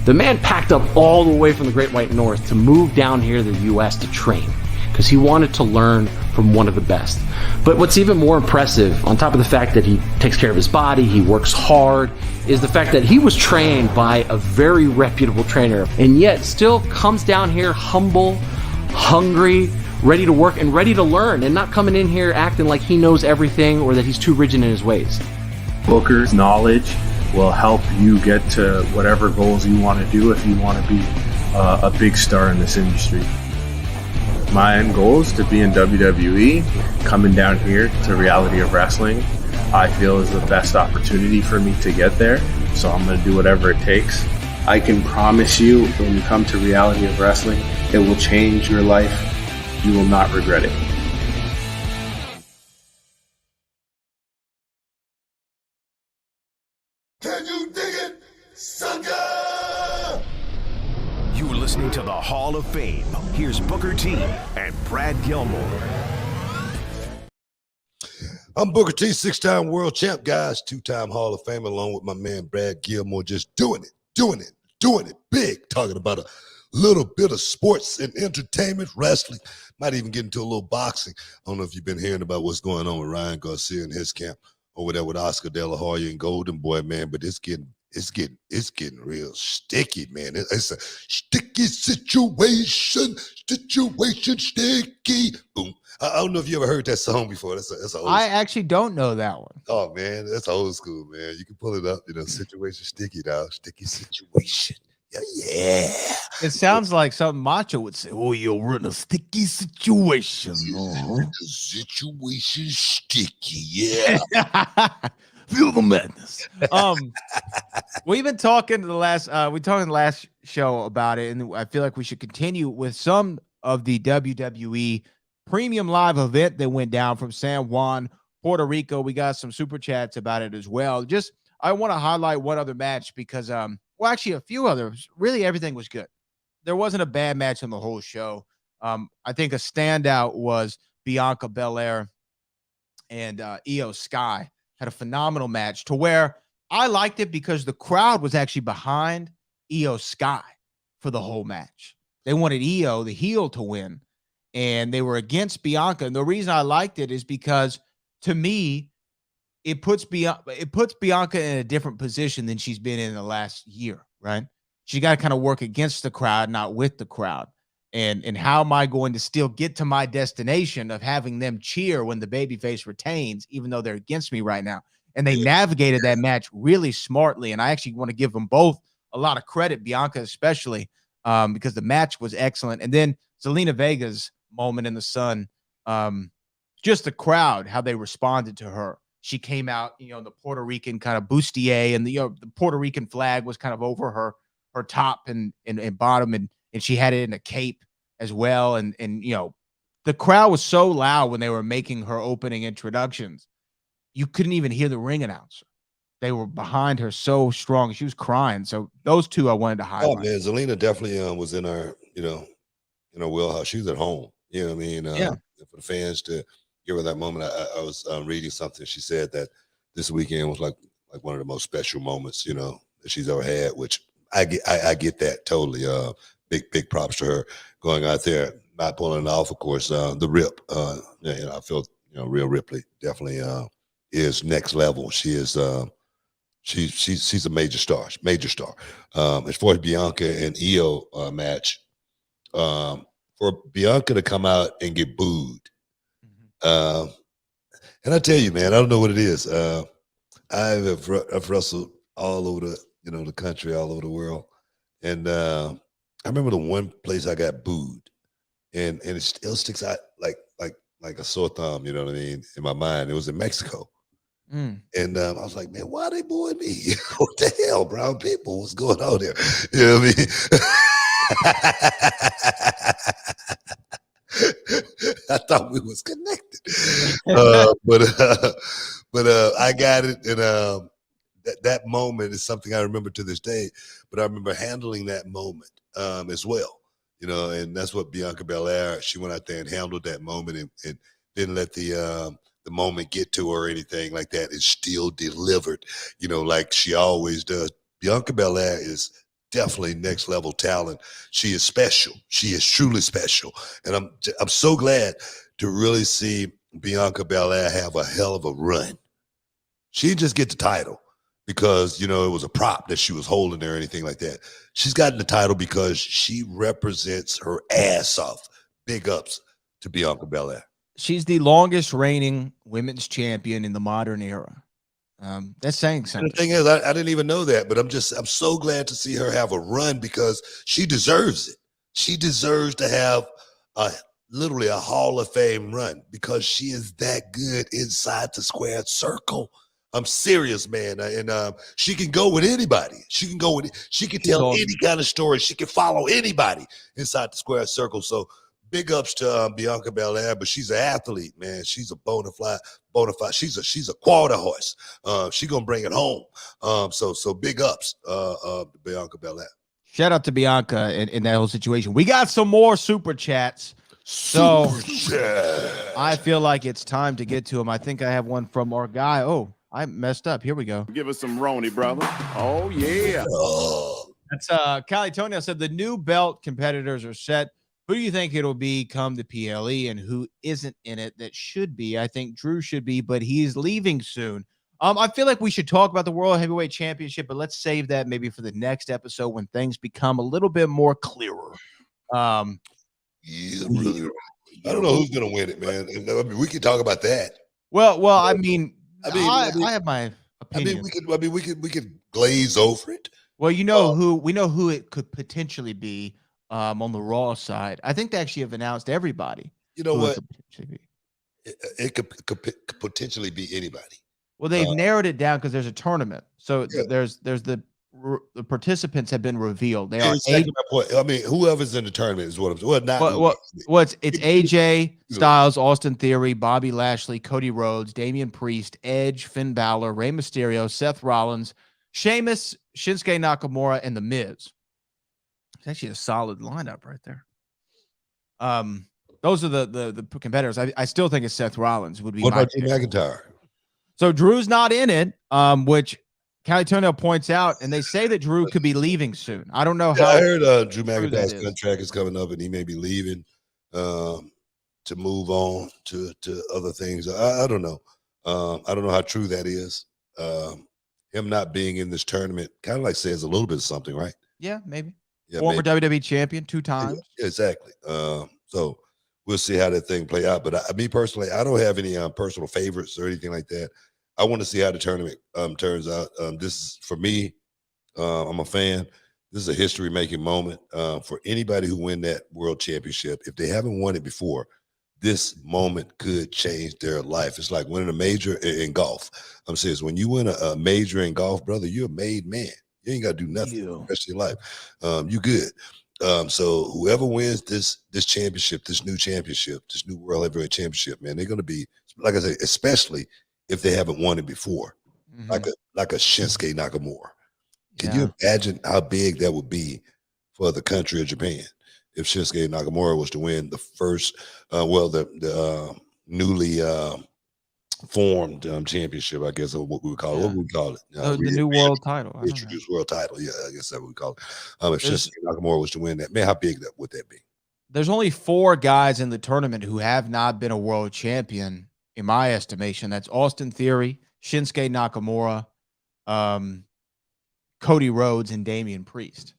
the man packed up all the way from the Great White North to move down here to the U.S. to train because he wanted to learn from one of the best. But what's even more impressive, on top of the fact that he takes care of his body, he works hard, is the fact that he was trained by a very reputable trainer and yet still comes down here humble, hungry, ready to work and ready to learn, and not coming in here acting like he knows everything or that he's too rigid in his ways. Booker's knowledge will help you get to whatever goals you want to do if you want to be a big star in this industry. My end goal is to be in WWE. Coming down here to Reality of Wrestling, I feel is the best opportunity for me to get there, so I'm going to do whatever it takes. I can promise you, when you come to Reality of Wrestling, it will change your life. You will not regret it. Can you dig it, sucker? You're listening to the Hall of Fame. Here's Booker T and Brad Gilmore. I'm Booker T, 6-time world champ, guys, 2-time Hall of Fame, along with my man Brad Gilmore, just doing it big, talking about a little bit of sports and entertainment, wrestling, might even get into a little boxing. I don't know if you've been hearing about what's going on with Ryan Garcia and his camp over there with Oscar De La Hoya and Golden Boy, man, but it's getting real sticky, man. It's a sticky situation, sticky. Boom. I don't know if you ever heard that song before. That's I actually don't know that one. Oh man, that's old school, man. You can pull it up, situation sticky now, sticky situation. Yeah. It sounds like something Macho would say. Oh, you're in a sticky situation. The situation sticky, yeah. Feel the madness. We've been talking the last show about it, and I feel like we should continue with some of the WWE Premium Live event that went down from San Juan, Puerto Rico. We got some super chats about it as well. I want to highlight one other match because Well, actually, a few others. Really, everything was good. There wasn't a bad match on the whole show. I think a standout was Bianca Belair and Io Sky had a phenomenal match to where I liked it because the crowd was actually behind Io Sky for the whole match. They wanted Io, the heel, to win, and they were against Bianca. And the reason I liked it is because, to me, it puts Bianca in a different position than she's been in the last year, right? She got to kind of work against the crowd, not with the crowd. And how am I going to still get to my destination of having them cheer when the babyface retains, even though they're against me right now? And they navigated that match really smartly. And I actually want to give them both a lot of credit, Bianca especially, because the match was excellent. And then Zelina Vega's moment in the sun, just the crowd, how they responded to her. She came out, in the Puerto Rican kind of bustier, and the Puerto Rican flag was kind of over her top and bottom, and she had it in a cape as well. And the crowd was so loud when they were making her opening introductions. You couldn't even hear the ring announcer. They were behind her so strong. She was crying. So those two I wanted to highlight. Oh man, Zelina definitely was in our, in her wheelhouse. She was at home. You know what I mean? For the fans to give her that moment. I was reading something. She said that this weekend was like one of the most special moments, that she's ever had, which I get that totally. Big props to her going out there, not pulling it off, of course. The Rip, I feel, Rhea Ripley definitely is next level. She is she's a major star. As far as Bianca and Io match, for Bianca to come out and get booed, and I tell you, man, I don't know what it is. I've wrestled all over the country, all over the world, and I remember the one place I got booed, and it still sticks out like a sore thumb, you know what I mean, in my mind. It was in Mexico. And I was like, man, why are they booing me? What the hell, brown people? What's going on there? You know what I mean? I thought we was connected. But I got it. And that moment is something I remember to this day. But I remember handling that moment as well. And that's what Bianca Belair, she went out there and handled that moment and didn't let the moment get to her or anything like that. It's still delivered, like she always does. Bianca Belair is definitely next level talent. She is special. She is truly special. And I'm so glad to really see Bianca Belair have a hell of a run. She didn't just get the title because, it was a prop that she was holding there or anything like that. She's gotten the title because she represents her ass off. Big ups to Bianca Belair. She's the longest reigning women's champion in the modern era. That's saying something. And the thing is, I didn't even know that, but I'm so glad to see her have a run because she deserves it. She deserves to have literally a Hall of Fame run because she is that good inside the squared circle. I'm serious, man. And she can go with anybody. She can tell any kind of story. She can follow anybody inside the square circle. So big ups to Bianca Belair, but she's an athlete, man. She's a bona fide. She's a quarter horse. She gonna bring it home. So big ups to Bianca Belair. Shout out to Bianca in that whole situation. We got some more super chats. So I feel like it's time to get to them. I think I have one from our guy. Oh, I messed up. Here we go. Give us some Roni, brother. Oh, yeah. That's Cali Tonio said the new belt competitors are set. Who do you think it'll be come the PLE and who isn't in it that should be? I think Drew should be, but he's leaving soon. I feel like we should talk about the World Heavyweight Championship, but let's save that maybe for the next episode when things become a little bit more clearer. Yeah, really. I don't know who's gonna win it, man. I mean, we can talk about that. Well, I have my opinion. We could glaze over it. Well, we know who it could potentially be on the Raw side. I think they actually have announced everybody. You know what? It could potentially be anybody. Well, they've narrowed it down because there's a tournament. So there's the participants have been revealed. They are I mean, whoever's in the tournament is what I'm saying. It's AJ Styles, Austin Theory, Bobby Lashley, Cody Rhodes, Damian Priest, Edge, Finn Balor, Rey Mysterio, Seth Rollins, Sheamus, Shinsuke Nakamura, and The Miz. It's actually a solid lineup right there. Those are the competitors. I still think it's Seth Rollins would be. What my about Drew McIntyre? So Drew's not in it, which Callie Turner points out, and they say that Drew could be leaving soon. I don't know how. I heard Drew McIntyre's contract is coming up, and he may be leaving to move on to other things. I don't know. I don't know how true that is. Him not being in this tournament kind of like says a little bit of something, right? Yeah, maybe. Yeah, former WWE champion 2 times. Yeah, exactly. So we'll see how that thing play out. But me personally, I don't have any personal favorites or anything like that. I want to see how the tournament turns out. This is for me. I'm a fan. This is a history-making moment for anybody who win that world championship. If they haven't won it before, this moment could change their life. It's like winning a major in golf. I'm serious. When you win a major in golf, brother, you're a made man. You ain't got to do nothing for the rest of your life. You good. So whoever wins this championship, this new World Heavyweight Championship, man, they're going to be, like I said, especially if they haven't won it before, like a Shinsuke Nakamura. Can you imagine how big that would be for the country of Japan if Shinsuke Nakamura was to win the first, the newly formed championship, I guess, or what we would call it. What would we call it? The new world title. Introduced world title. Yeah, I guess that would call it. If Shinsuke Nakamura was to win that, man, how big that would that be? There's only 4 guys in the tournament who have not been a world champion, in my estimation. That's Austin Theory, Shinsuke Nakamura, Cody Rhodes, and Damian Priest.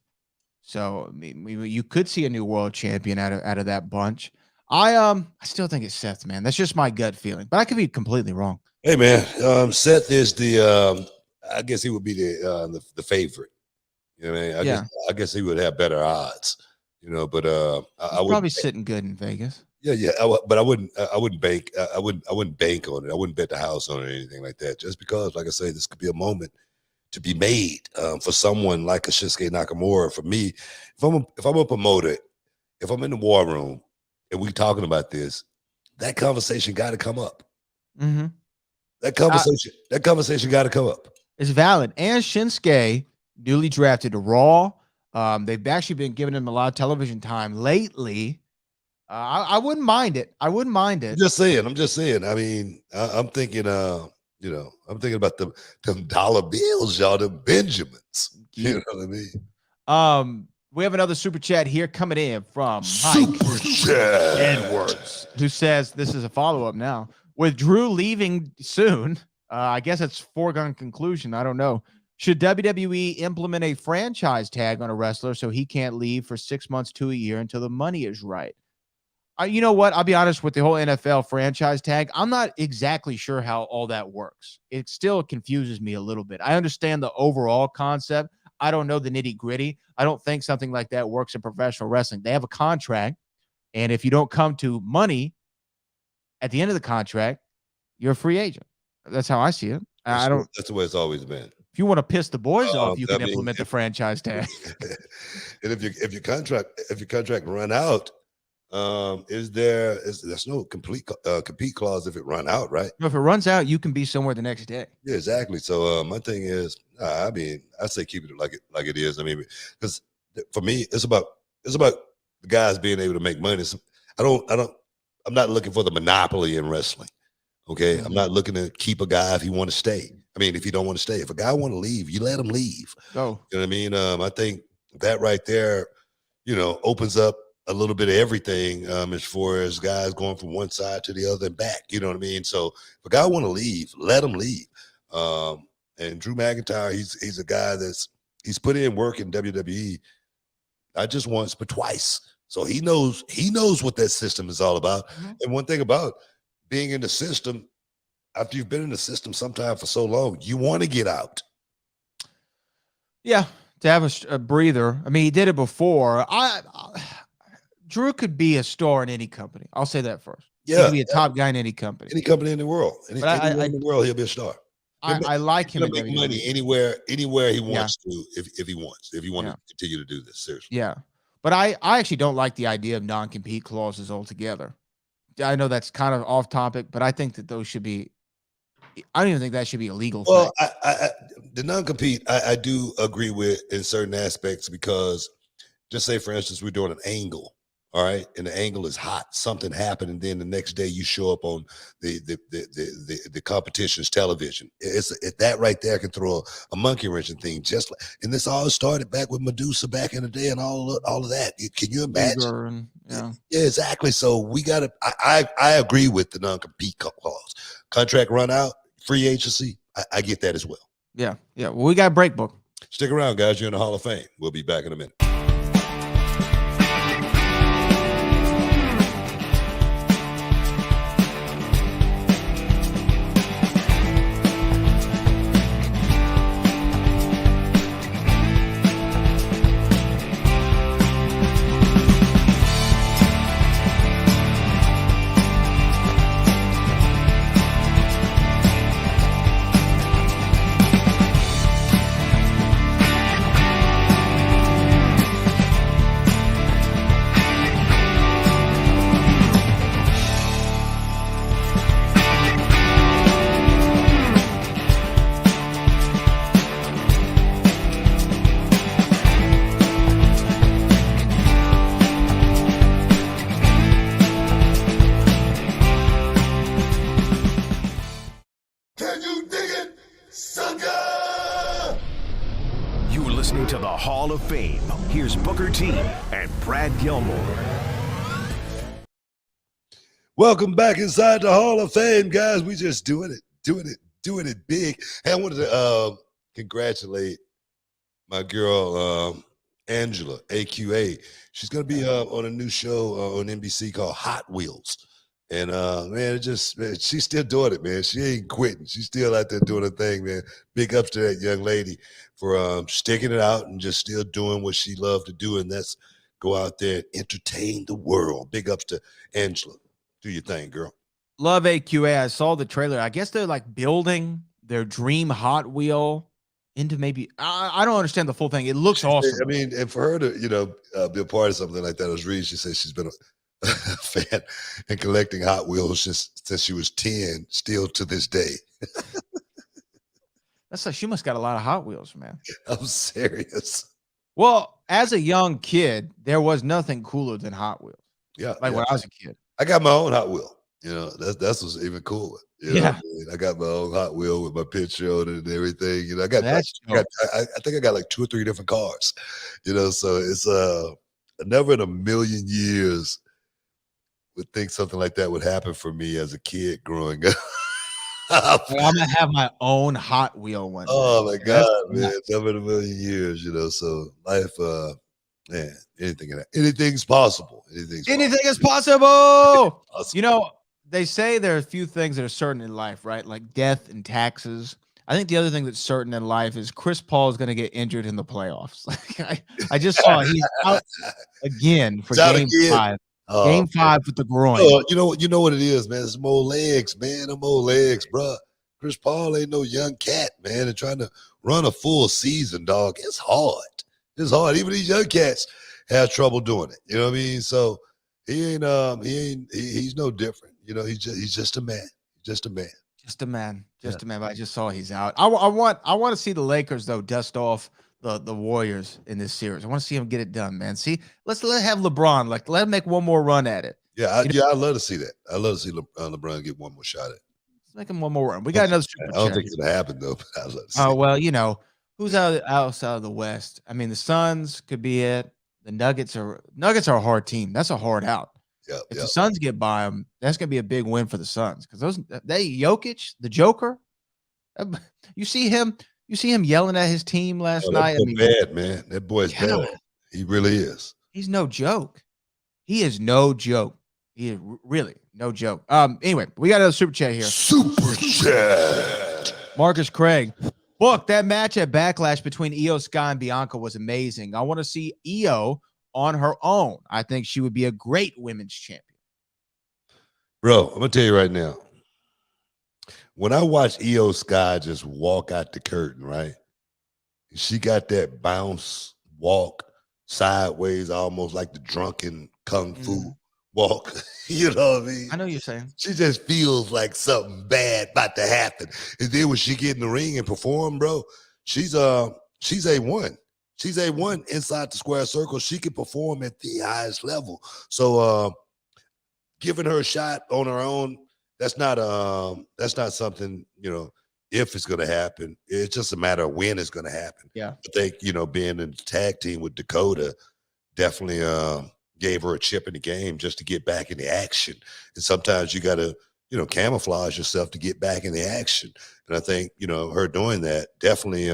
So I mean, you could see a new world champion out of that bunch. I still think it's Seth, man. That's just my gut feeling, but I could be completely wrong. Hey, man, Seth is the I guess he would be the favorite. You know what I mean? I guess he would have better odds. You know, but I would probably sitting good in Vegas. Yeah, but I wouldn't bank. I wouldn't bank on it. I wouldn't bet the house on it or anything like that. Just because, like I say, this could be a moment to be made for someone like a Shinsuke Nakamura. For me, if I'm a promoter, if I'm in the war room and we talking about this, that conversation got to come up. Mm-hmm. That conversation got to come up. It's valid. And Shinsuke, newly drafted to Raw. They've actually been giving him a lot of television time lately. I wouldn't mind it. I wouldn't mind it. I'm just saying. I mean, I'm thinking, I'm thinking about them dollar bills, y'all, them Benjamins. You know what I mean? We have another super chat here coming in from Super Chat Edwards, who says this is a follow-up now. With Drew leaving soon, I guess it's foregone conclusion. I don't know. Should WWE implement a franchise tag on a wrestler so he can't leave for 6 months to a year until the money is right? You know what? I'll be honest with the whole NFL franchise tag. I'm not exactly sure how all that works. It still confuses me a little bit. I understand the overall concept. I don't know the nitty gritty. I don't think something like that works in professional wrestling. They have a contract, and if you don't come to money at the end of the contract, you're a free agent. That's how I see it. That's the way it's always been. If you want to piss the boys off, you can implement the franchise tag. And if your contract run out, there's no compete clause if it run out, right? No, if it runs out, you can be somewhere the next day. Yeah, exactly. So my thing is, I say keep it like it is. I mean, because for me, it's about the guys being able to make money. So I'm not looking for the monopoly in wrestling. Okay, I'm not looking to keep a guy if he want to stay. I mean, if he don't want to stay, if a guy want to leave, you let him leave. Oh, you know what I mean? I think that right there, opens up a little bit of everything as far as guys going from one side to the other and back. You know what I mean? So if a guy want to leave, let him leave. And Drew McIntyre, he's a guy he's put in work in WWE, not just once but twice. So he knows what that system is all about. Mm-hmm. And one thing about being in the system, after you've been in the system sometime for so long, you want to get out. Yeah, to have a breather. I mean, he did it before. Drew could be a star in any company. I'll say that first. Yeah, he could be a top guy in any company. Any company in the world. Anywhere in the world, he'll be a star. I like him. He'll make money anywhere he wants to, if he wants to continue to do this. Seriously. Yeah, but I actually don't like the idea of non-compete clauses altogether. I know that's kind of off topic, but I think that those should be I don't even think that should be a legal thing. Well, the non-compete, I do agree with in certain aspects because just say, for instance, we're doing an angle, all right, and the angle is hot. Something happened, and then the next day you show up on the competition's television. That right there can throw a monkey wrench and thing. And this all started back with Medusa back in the day and all of that. Can you imagine? Yeah, exactly. So we got to. I agree with the non-compete clause. Contract run out, free agency. I get that as well. Yeah. Well, we got a break, book. Stick around, guys. You're in the Hall of Fame. We'll be back in a minute. Listening to the Hall of Fame. Here's Booker T and Brad Gilmore. Welcome back inside the Hall of Fame, guys. We just doing it big. Hey, I wanted to congratulate my girl Angela, AQA. She's gonna be on a new show on NBC called Hot Wheels. And man, she's still doing it, man. She ain't quitting. She's still out there doing her thing, man. Big ups to that young lady for sticking it out and just still doing what she loved to do, and that's go out there and entertain the world. Big ups to Angela. Do your thing, girl. Love AQA. I saw the trailer. I guess they're like building their dream Hot Wheel into maybe I don't understand the full thing. It looks awesome. I mean, and for her to be a part of something like that, I was reading. She said she's been a fan and collecting Hot Wheels since she was 10, still to this day. That's like she must got a lot of Hot Wheels, man. I'm serious. Well, as a young kid, there was nothing cooler than Hot Wheels. Yeah, when I was a kid. I got my own Hot Wheel. That's what's even cooler. Yeah, I got my own Hot Wheel with my picture on it and everything. I think I got like 2 or 3 different cars. So it's never in a million years would think something like that would happen for me as a kid growing up. I'm gonna have my own Hot Wheel one day. Oh my God, man! Never in a million years. So life, man, anything's possible. Anything is possible. They say there are a few things that are certain in life, right? Like death and taxes. I think the other thing that's certain in life is Chris Paul is going to get injured in the playoffs. I just saw he's out again for Game 5. Game 5 with the groin. You know what it is, man. It's more legs, man. Them more legs, bro. Chris Paul ain't no young cat, man. And trying to run a full season, dog, it's hard. It's hard. Even these young cats have trouble doing it. You know what I mean? So he's no different. He's just a man. Just a man. Just a man. Just a man. But I just saw he's out. I want to see the Lakers though dust off the Warriors in this series. I want to see him get it done, man. See, let's have LeBron. Let him make one more run at it. I'd love to see that. I'd love to see LeBron get one more shot at it. Let's make him one more run. We got another super I don't think it's gonna happen though. But I'd love to see who's outside of the West? I mean, the Suns could be it. The Nuggets are a hard team. That's a hard out. If the Suns get by them, that's gonna be a big win for the Suns because Jokic, the Joker. You see him yelling at his team last night. Bad, man. That boy's bad. He really is. He's no joke. He is no joke. He is really no joke. Anyway, we got another super chat here. Super chat. Marcus Craig. Book, that match at Backlash between Io Sky and Bianca was amazing. I want to see Io on her own. I think she would be a great women's champion. Bro, I'm gonna tell you right now. When I watch Io Sky just walk out the curtain, right? She got that bounce walk sideways, almost like the drunken kung fu walk. You know what I mean? I know you're saying. She just feels like something bad about to happen. And then when she get in the ring and perform, bro, she's A1. She's A1 inside the square circle. She can perform at the highest level. So giving her a shot on her own, that's not something, if it's gonna happen. It's just a matter of when it's gonna happen. Yeah. I think, being in the tag team with Dakota definitely gave her a chip in the game just to get back in the action. And sometimes you gotta, camouflage yourself to get back in the action. And I think, her doing that definitely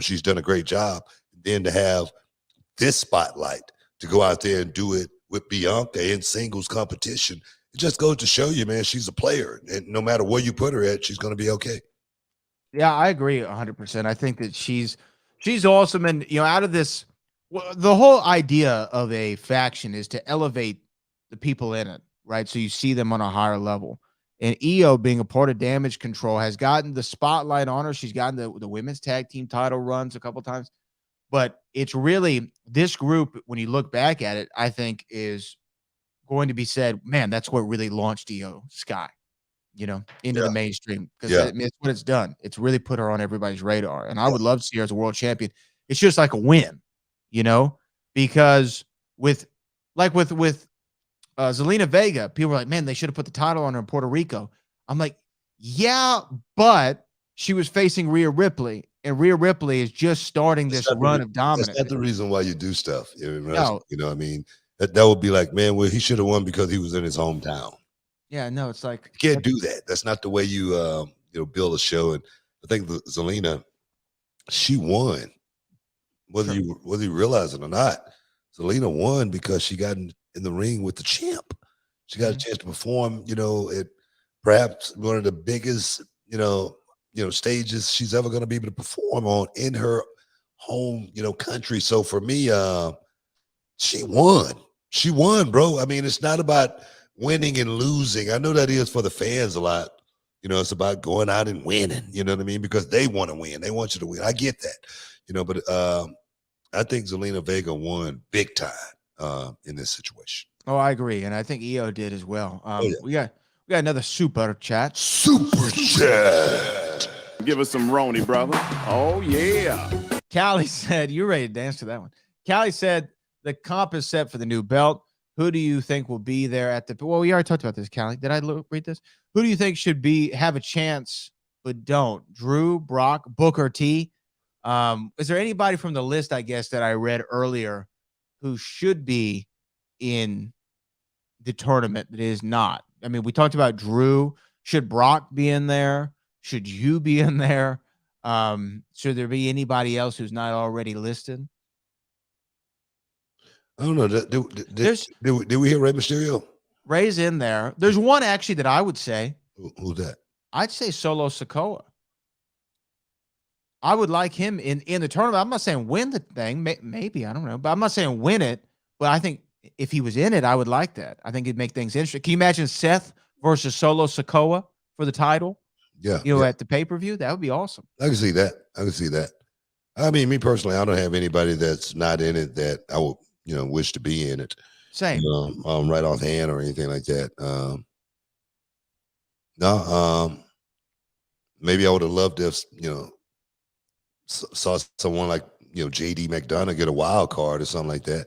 she's done a great job. Then to have this spotlight to go out there and do it with Bianca in singles competition, it just goes to show you, man, she's a player. And no matter where you put her at, she's going to be okay. Yeah, I agree 100%. I think that she's awesome. And, out of this, the whole idea of a faction is to elevate the people in it, right? So you see them on a higher level. And Io, being a part of Damage Control, has gotten the spotlight on her. She's gotten the women's tag team title runs a couple times. But it's really this group, when you look back at it, I think is going to be said, man, that's what really launched Io Sky, into the mainstream. Because it's what it's done. It's really put her on everybody's radar. And I would love to see her as a world champion. It's just like a win, because with Zelina Vega, people were like, man, they should have put the title on her in Puerto Rico. I'm like, yeah, but she was facing Rhea Ripley. And Rhea Ripley is just starting this run of dominance. That's not the reason why you do stuff. No. You know what I mean? That would be like, man, well, he should have won because he was in his hometown. Yeah, no, it's like. You can't do that. That's not the way you, build a show. And I think Zelina, she won. Whether you realize it or not, Zelina won because she got in the ring with the champ. She got a chance to perform, at perhaps one of the biggest, stages she's ever going to be able to perform on in her home, country. So for me, she won. She won, bro. I mean, it's not about winning and losing. I know that is for the fans a lot. It's about going out and winning, you know what I mean? Because they want to win. They want you to win. I get that, but I think Zelina Vega won big time in this situation. Oh, I agree. And I think Io did as well. We got another super chat. Super chat. Give us some Roni, brother. Oh, yeah. Callie said, you're ready to dance to that one. Callie said, the comp is set for the new belt. Who do you think will be there at the, well, we already talked about this, Callie. Did I read this? Who do you think should have a chance, but don't? Drew, Brock, Booker T? Is there anybody from the list, I guess, that I read earlier who should be in the tournament that is not? I mean, we talked about Drew. Should Brock be in there? Should you be in there? Should there be anybody else who's not already listed? I don't know. Did we hear Rey Mysterio? Ray's in there. There's one actually that I would say. Who's that? I'd say Solo Sikoa. I would like him in the tournament. I'm not saying win the thing. Maybe, I don't know. But I'm not saying win it. But I think if he was in it, I would like that. I think it'd make things interesting. Can you imagine Seth versus Solo Sikoa for the title? Yeah. At the pay-per-view? That would be awesome. I can see that. I mean, me personally, I don't have anybody that's not in it that I would, wish to be in it. Same. Right offhand or anything like that. No. Maybe I would have loved if, saw someone like, JD McDonough get a wild card or something like that.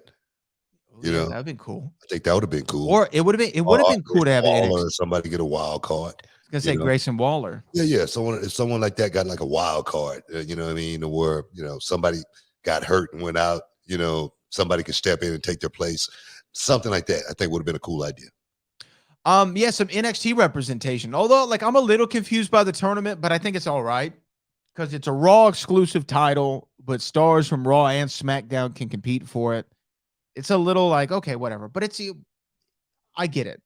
That'd been cool. I think that would have been cool. Or it would have been cool to have or somebody get a wild card. I was gonna say Grayson Waller. Yeah. If someone like that got like a wild card, you know what I mean, or somebody got hurt and went out, somebody could step in and take their place, something like that. I think would have been a cool idea. Some NXT representation. Although, I'm a little confused by the tournament, but I think it's all right because it's a Raw exclusive title, but stars from Raw and SmackDown can compete for it. It's a little okay, whatever. But I get it.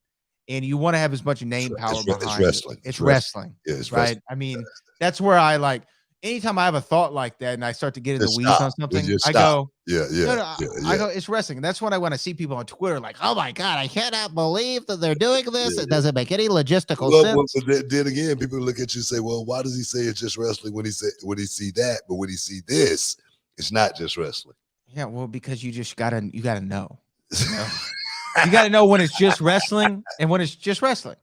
And you want to have as much name power behind it's wrestling. It's wrestling. Yeah, it's right. wrestling. I mean, that's where I anytime I have a thought like that and I start to get in the weeds on something, I go, I go, it's wrestling. And that's when I want to see people on Twitter oh my God, I cannot believe that they're doing this. It doesn't make any logistical sense. But then again, people look at you and say, well, why does he say it's just wrestling when he see that? But when he see this, it's not just wrestling. Yeah, well, because you just you gotta know. You got to know when it's just wrestling and when it's just wrestling.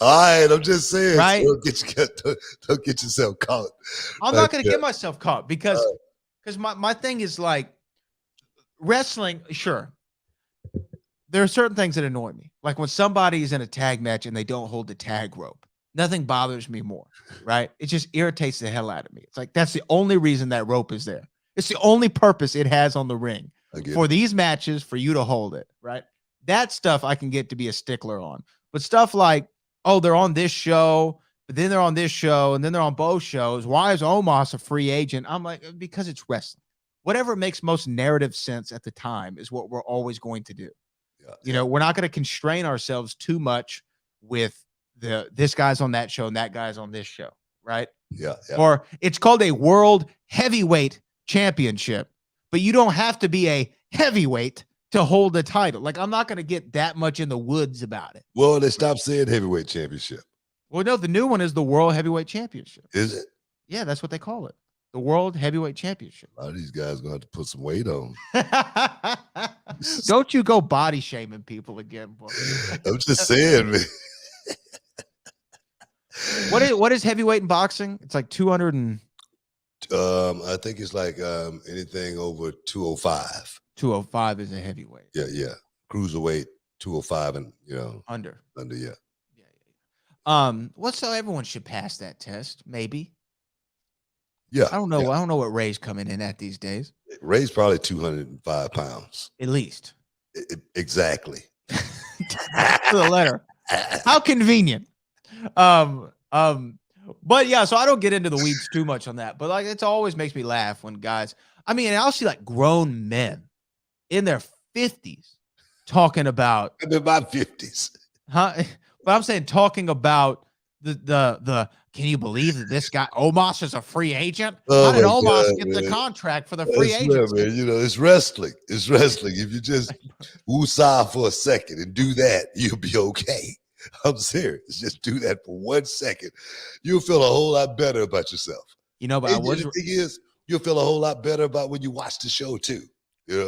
All right, I'm just saying. Right? So don't get yourself caught. I'm not going to get myself caught because my thing is like wrestling. Sure, there are certain things that annoy me, like when somebody's in a tag match and they don't hold the tag rope. Nothing bothers me more, right? It just irritates the hell out of me. It's like that's the only reason that rope is there. It's the only purpose it has on the ring for these matches, for you to hold it, right? That stuff I can get to be a stickler on. But stuff like, oh, they're on this show, but then they're on this show, and then they're on both shows. Why is Omos a free agent? I'm like, because it's wrestling. Whatever makes most narrative sense at the time is what we're always going to do. You know, we're not going to constrain ourselves too much with this guy's on that show and that guy's on this show, right? Yeah. Or it's called a world heavyweight championship, but you don't have to be a heavyweight to hold the title. Like, I'm not going to get that much in the woods about it. Well, they stopped saying heavyweight championship. Well, no, the new one is the World Heavyweight Championship. Is it? Yeah, that's what they call it. The World Heavyweight Championship. A lot of these guys going to have to put some weight on. Don't you go body shaming people again, boy. I'm just saying, man. What is heavyweight in boxing? It's like 200 and... I think it's like anything over 205. 205 is a heavyweight. Yeah. Cruiserweight, 205 and, Under, yeah. Well, so everyone should pass that test, maybe. Yeah. I don't know. I don't know what Ray's coming in at these days. Ray's probably 205 pounds. At least. Exactly. To the letter. How convenient. But yeah, so I don't get into the weeds too much on that. But like, it always makes me laugh when guys, I mean, I'll see like grown men in their 50s talking about. I'm in my 50s. Huh? But I'm saying talking about the can you believe that this guy Omos is a free agent? How did Omos get the contract for the free agent? Man, it's wrestling. It's wrestling. If you just woosah for a second and do that, you'll be okay. I'm serious. Just do that for 1 second. You'll feel a whole lot better about yourself. But the thing is, you'll feel a whole lot better about when you watch the show too.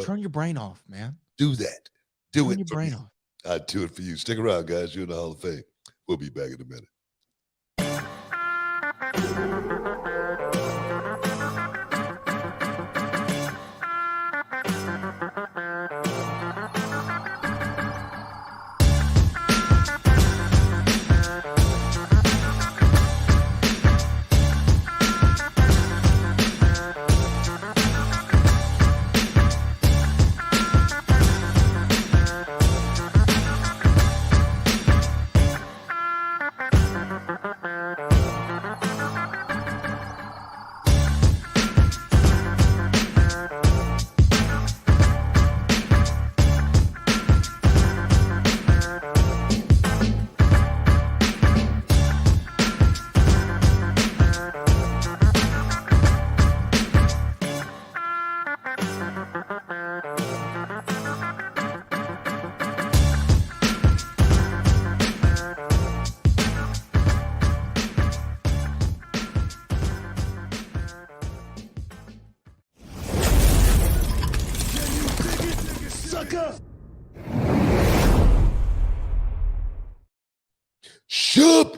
Turn your brain off, man. Do that. Do Turn it. your brain off. I'll do it for you. Stick around, guys. You're in the Hall of Fame. We'll be back in a minute.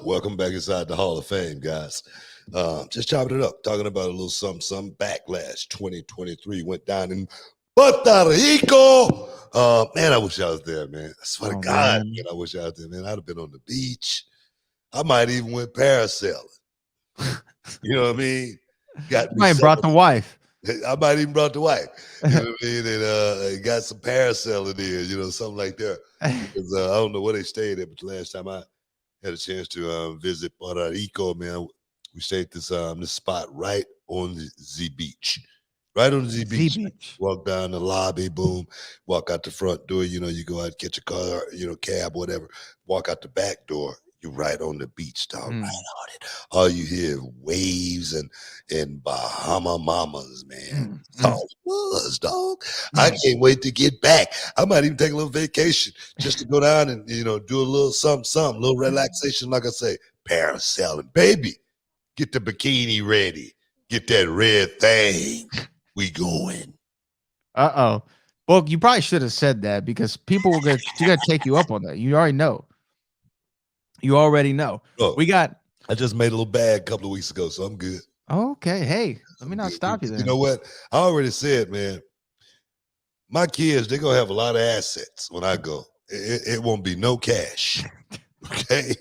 Welcome back inside the Hall of Fame, guys. Just chopping it up, talking about a little something. Backlash 2023 went down in Puerto Rico. Man, I wish I was there, man. I swear to God, man, I wish I was there, man. I'd have been on the beach. I might even went parasailing. You know what I mean? Might have brought the wife. I might even brought the wife. You know what I mean? And got some parasailing there, something like that. Because I don't know where they stayed at, but the last time I had a chance to visit Puerto Rico, man, we stayed at this spot right on the Z Beach. Right on the Z Beach. Walk down the lobby, boom. Walk out the front door, you go out, catch a car, cab, whatever. Walk out the back door. You're right on the beach, dog. Right on it. All you hear is waves and Bahama mamas, man. That's all it was, dog. I can't wait to get back. I might even take a little vacation just to go down and, do a little something, a little relaxation, like I say, parasailing. Baby, get the bikini ready. Get that red thing. We going. Uh-oh. Well, you probably should have said that because people will gonna take you up on that. You already know. You already know. Oh, We got. I just made a little bag a couple of weeks ago, so I'm good. Okay, hey, let me not Good. stop you then. You know what? I already said, man, my kids, they're going to have a lot of assets when I go. It won't be no cash. Okay?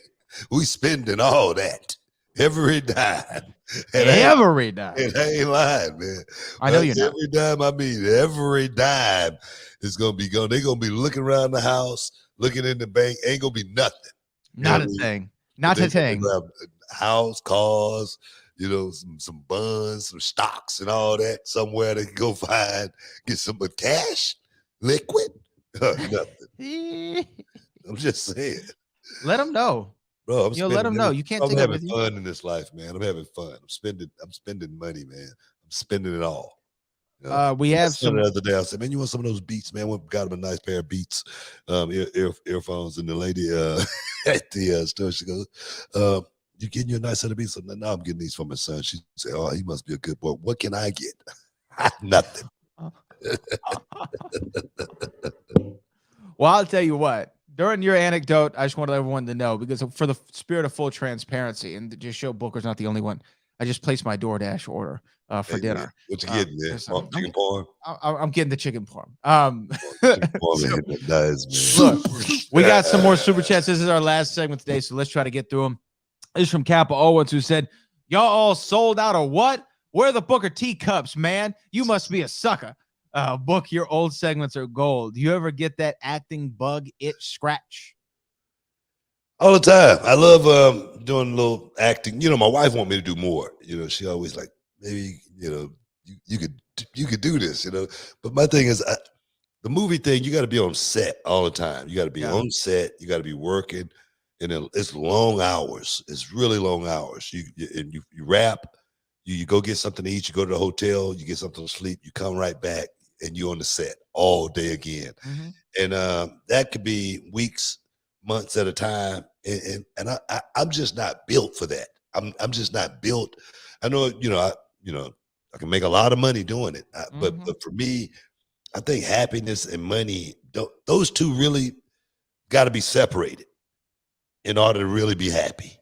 We spending all that. Every dime. Every dime. And I ain't lying, man. I know you're not. Every dime, I mean, every dime is going to be gone. They're going to be looking around the house, looking in the bank. Ain't going to be nothing. Not a thing. Not a thing. House, cars, you know, some buns, some stocks and all that. Somewhere they can go find, get some cash, liquid, nothing. I'm just saying. Let them know. Bro, let them know. You can't take it with you. I'm having fun in this life, man. I'm having fun. I'm spending money, man. I'm spending it all. You know? We have some the other day. I said, man, you want some of those Beats, man? Went got him a nice pair of Beats, earphones, and the lady at the store, she goes, you getting you a nice set of Beats? So, no, I'm getting these for my son. She said, oh, he must be a good boy. What can I get? Nothing. Well, I'll tell you what. During your anecdote, I just wanted everyone to know, because for the spirit of full transparency and to just show Booker's not the only one, I just placed my DoorDash order for dinner. Man, what you getting, man? Chicken parm? I'm getting the chicken parm. Look, we got some more super chats. This is our last segment today, so let's try to get through them. This is from Kappa Owens, who said, y'all all sold out or what? Where are the Booker T cups, man? You must be a sucker. Book, your old segments are gold. Do you ever get that acting bug itch scratch? All the time. I love doing a little acting. You know, my wife wants me to do more. You know, she always like, maybe, you know, you could do this, you know. But my thing is, the movie thing, you got to be on set all the time. You got to be on set. You got to be working. And it's long hours. It's really long hours. You rap. You go get something to eat. You go to the hotel. You get something to sleep. You come right back, and you're on the set all day again. Mm-hmm. And that could be weeks, months at a time. And I'm just not built for that. I'm just not built. I know, I can make a lot of money doing it. But for me, I think happiness and money, those two really got to be separated in order to really be happy.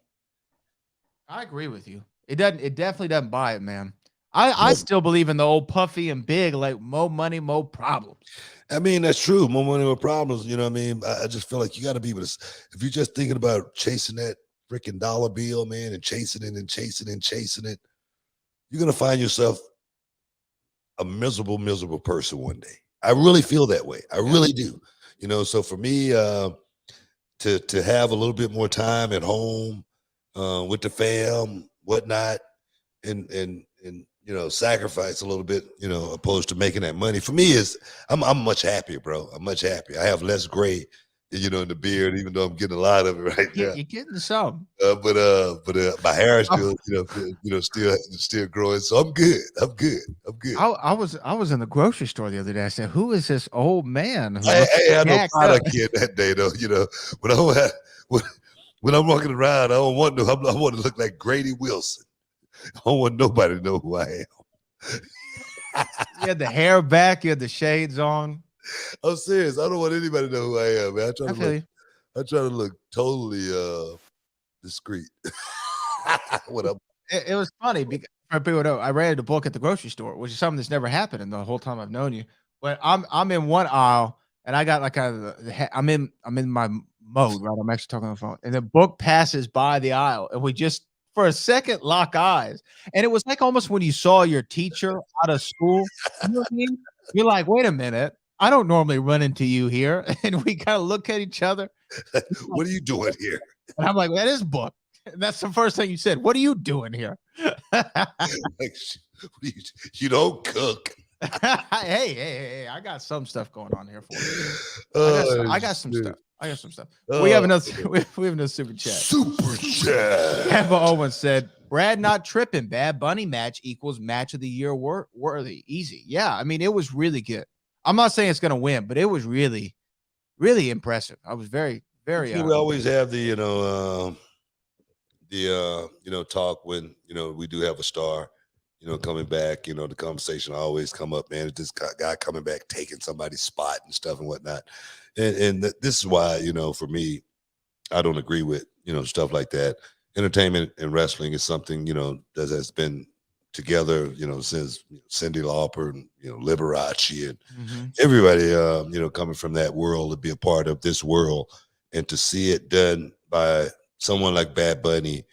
I agree with you. It definitely doesn't buy it, man. I still believe in the old Puffy and Big, like more money, more problems. I mean, that's true. More money, more problems. You know what I mean? I just feel like you got to be able to, if you're just thinking about chasing that freaking dollar bill, man, and chasing it and chasing it and chasing it, you're going to find yourself a miserable, miserable person one day. I really feel that way. I really do. You know, so for me, to have a little bit more time at home with the fam, whatnot, and sacrifice a little bit, opposed to making that money. For me, I'm much happier, bro. I'm much happier. I have less gray, in the beard, even though I'm getting a lot of it right now. You're getting some. But my hair is still, still growing. So I'm good. I'm good. I was in the grocery store the other day. I said, "Who is this old man?" I had no product kid that day, though. When I'm walking around, I want to look like Grady Wilson. I don't want nobody to know who I am. You had the hair back. You had the shades on. I'm serious. I don't want anybody to know who I am, man. I try to look totally discreet. It was funny because for people know, I read a book at the grocery store, which is something that's never happened in the whole time I've known you. But I'm in one aisle and I got like I'm in my mode, right? I'm actually talking on the phone, and the book passes by the aisle, and we just for a second lock eyes, and it was like almost when you saw your teacher out of school. You know what I mean? You're like, wait a minute. I don't normally run into you here. And we kind of look at each other. What are you doing here? And I'm like, that is book. And that's the first thing you said. What are you doing here? You don't cook. Hey, I got some stuff going on here for you. I got some stuff. We have another super chat. Super chat. Kappa Owens said, Brad not tripping. Bad Bunny match equals match of the year worthy. Easy. Yeah, I mean, it was really good. I'm not saying it's going to win, but it was really, really impressive. I was very, very. We always have the, talk when, we do have a star, coming back, the conversation always come up, man. It's this guy coming back, taking somebody's spot and stuff and whatnot. And this is why, for me, I don't agree with, stuff like that. Entertainment and wrestling is something, that has been together, since Cyndi Lauper and, Liberace and everybody, coming from that world to be a part of this world and to see it done by someone like Bad Bunny,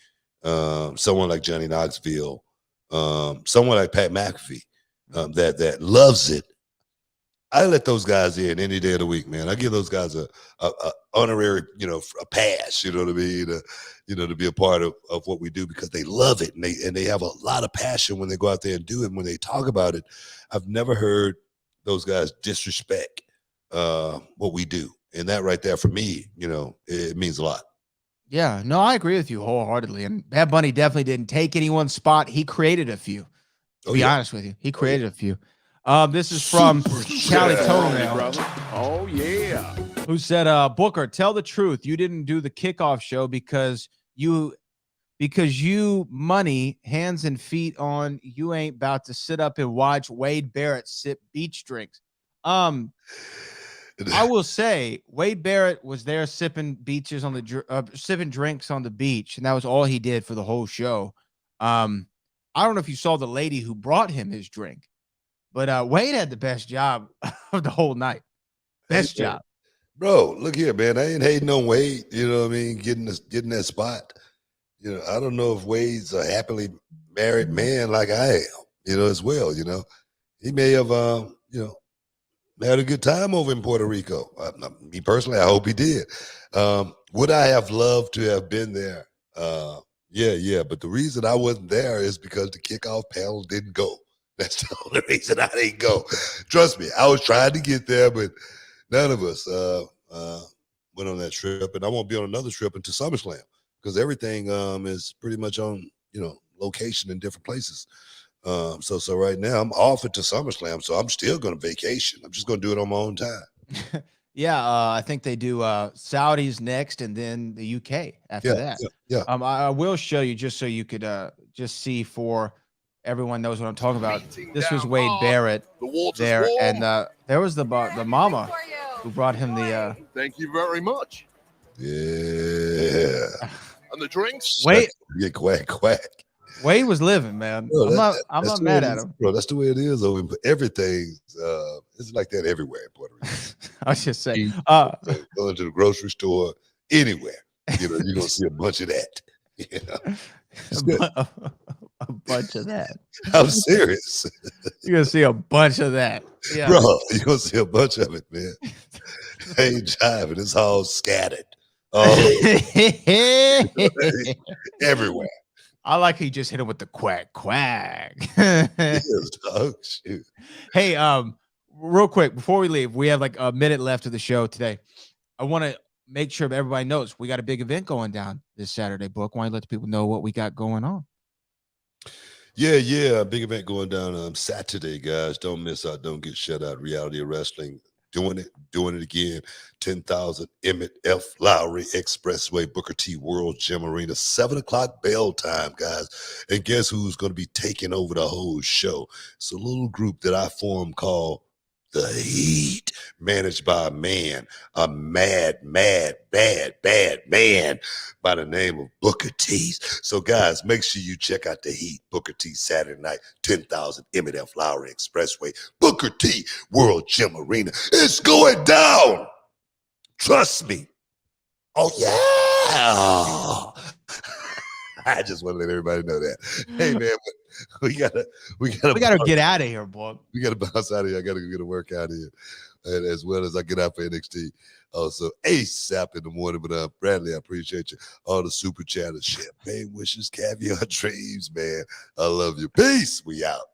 someone like Johnny Knoxville, someone like Pat McAfee, that loves it. I let those guys in any day of the week, man. I give those guys a honorary, a pass, you know what I mean? To be a part of what we do because they love it and they have a lot of passion when they go out there and do it. And when they talk about it, I've never heard those guys disrespect what we do. And that right there for me, it means a lot. Yeah, no, I agree with you wholeheartedly. And Bad Bunny definitely didn't take anyone's spot. He created a few. To be honest with you, he created a few. This is from Cali Toenail. Oh, yeah. Who said, Booker, tell the truth. You didn't do the kickoff show because you money, hands and feet on, you ain't about to sit up and watch Wade Barrett sip beach drinks. I will say Wade Barrett was there sipping sipping drinks on the beach, and that was all he did for the whole show. I don't know if you saw the lady who brought him his drink, but Wade had the best job of the whole night. Best job. Bro, look here, man. I ain't hating on Wade, you know what I mean, getting that spot. I don't know if Wade's a happily married man like I am, as well, He may have, had a good time over in Puerto Rico. Me personally, I hope he did. Would I have loved to have been there? Yeah. But the reason I wasn't there is because the kickoff panel didn't go. That's the only reason I didn't go. Trust me, I was trying to get there, but none of us went on that trip. And I won't be on another trip until SummerSlam because everything is pretty much on, location in different places. So right now I'm off it to SummerSlam, so I'm still going to vacation. I'm just going to do it on my own time. Yeah, I think they do Saudis next and then the UK after that. Yeah. I will show you just so you could just see for everyone knows what I'm talking about. This was Wade Barrett there, and there was the mama who brought him the. Thank you very much. Yeah. And the drinks? Wait. Yeah, quack. Wade was living, man. Bro, I'm not mad at him. Bro, that's the way it is over. Everything it's like that everywhere in Puerto Rico. I was just saying. Going to the grocery store, anywhere, you're gonna see a bunch of that. A bunch of that. I'm serious. You're gonna see a bunch of that. Yeah. Bro, you're gonna see a bunch of it, man. Ain't jiving. It's all scattered. Everywhere. I like how you just hit him with the quack. Yes, dog. Shoot. Hey, real quick before we leave, we have like a minute left of the show today. I want to make sure everybody knows we got a big event going down this Saturday. Book, why don't you let the people know what we got going on? Yeah, big event going down Saturday, guys. Don't miss out. Don't get shut out. Reality of Wrestling. Doing it again. 10,000 Emmett F. Lowry Expressway, Booker T. World Gym Arena, 7 o'clock bell time, guys. And guess who's going to be taking over the whole show? It's a little group that I formed called The Heat, managed by a man, a mad, bad man by the name of Booker T. So, guys, make sure you check out The Heat, Booker T. Saturday night, 10,000 Emmett F. Lowry Expressway, Booker T. World Gym Arena. It's going down. Trust me. Oh, yeah. I just want to let everybody know that. Hey, man, we gotta get out of here, boy. We gotta bounce out of here. I gotta get a workout here, and as well as I get out for NXT. Also, ASAP in the morning. But Bradley, I appreciate you. All the super chatters, champagne wishes, caviar dreams, man. I love you. Peace. We out.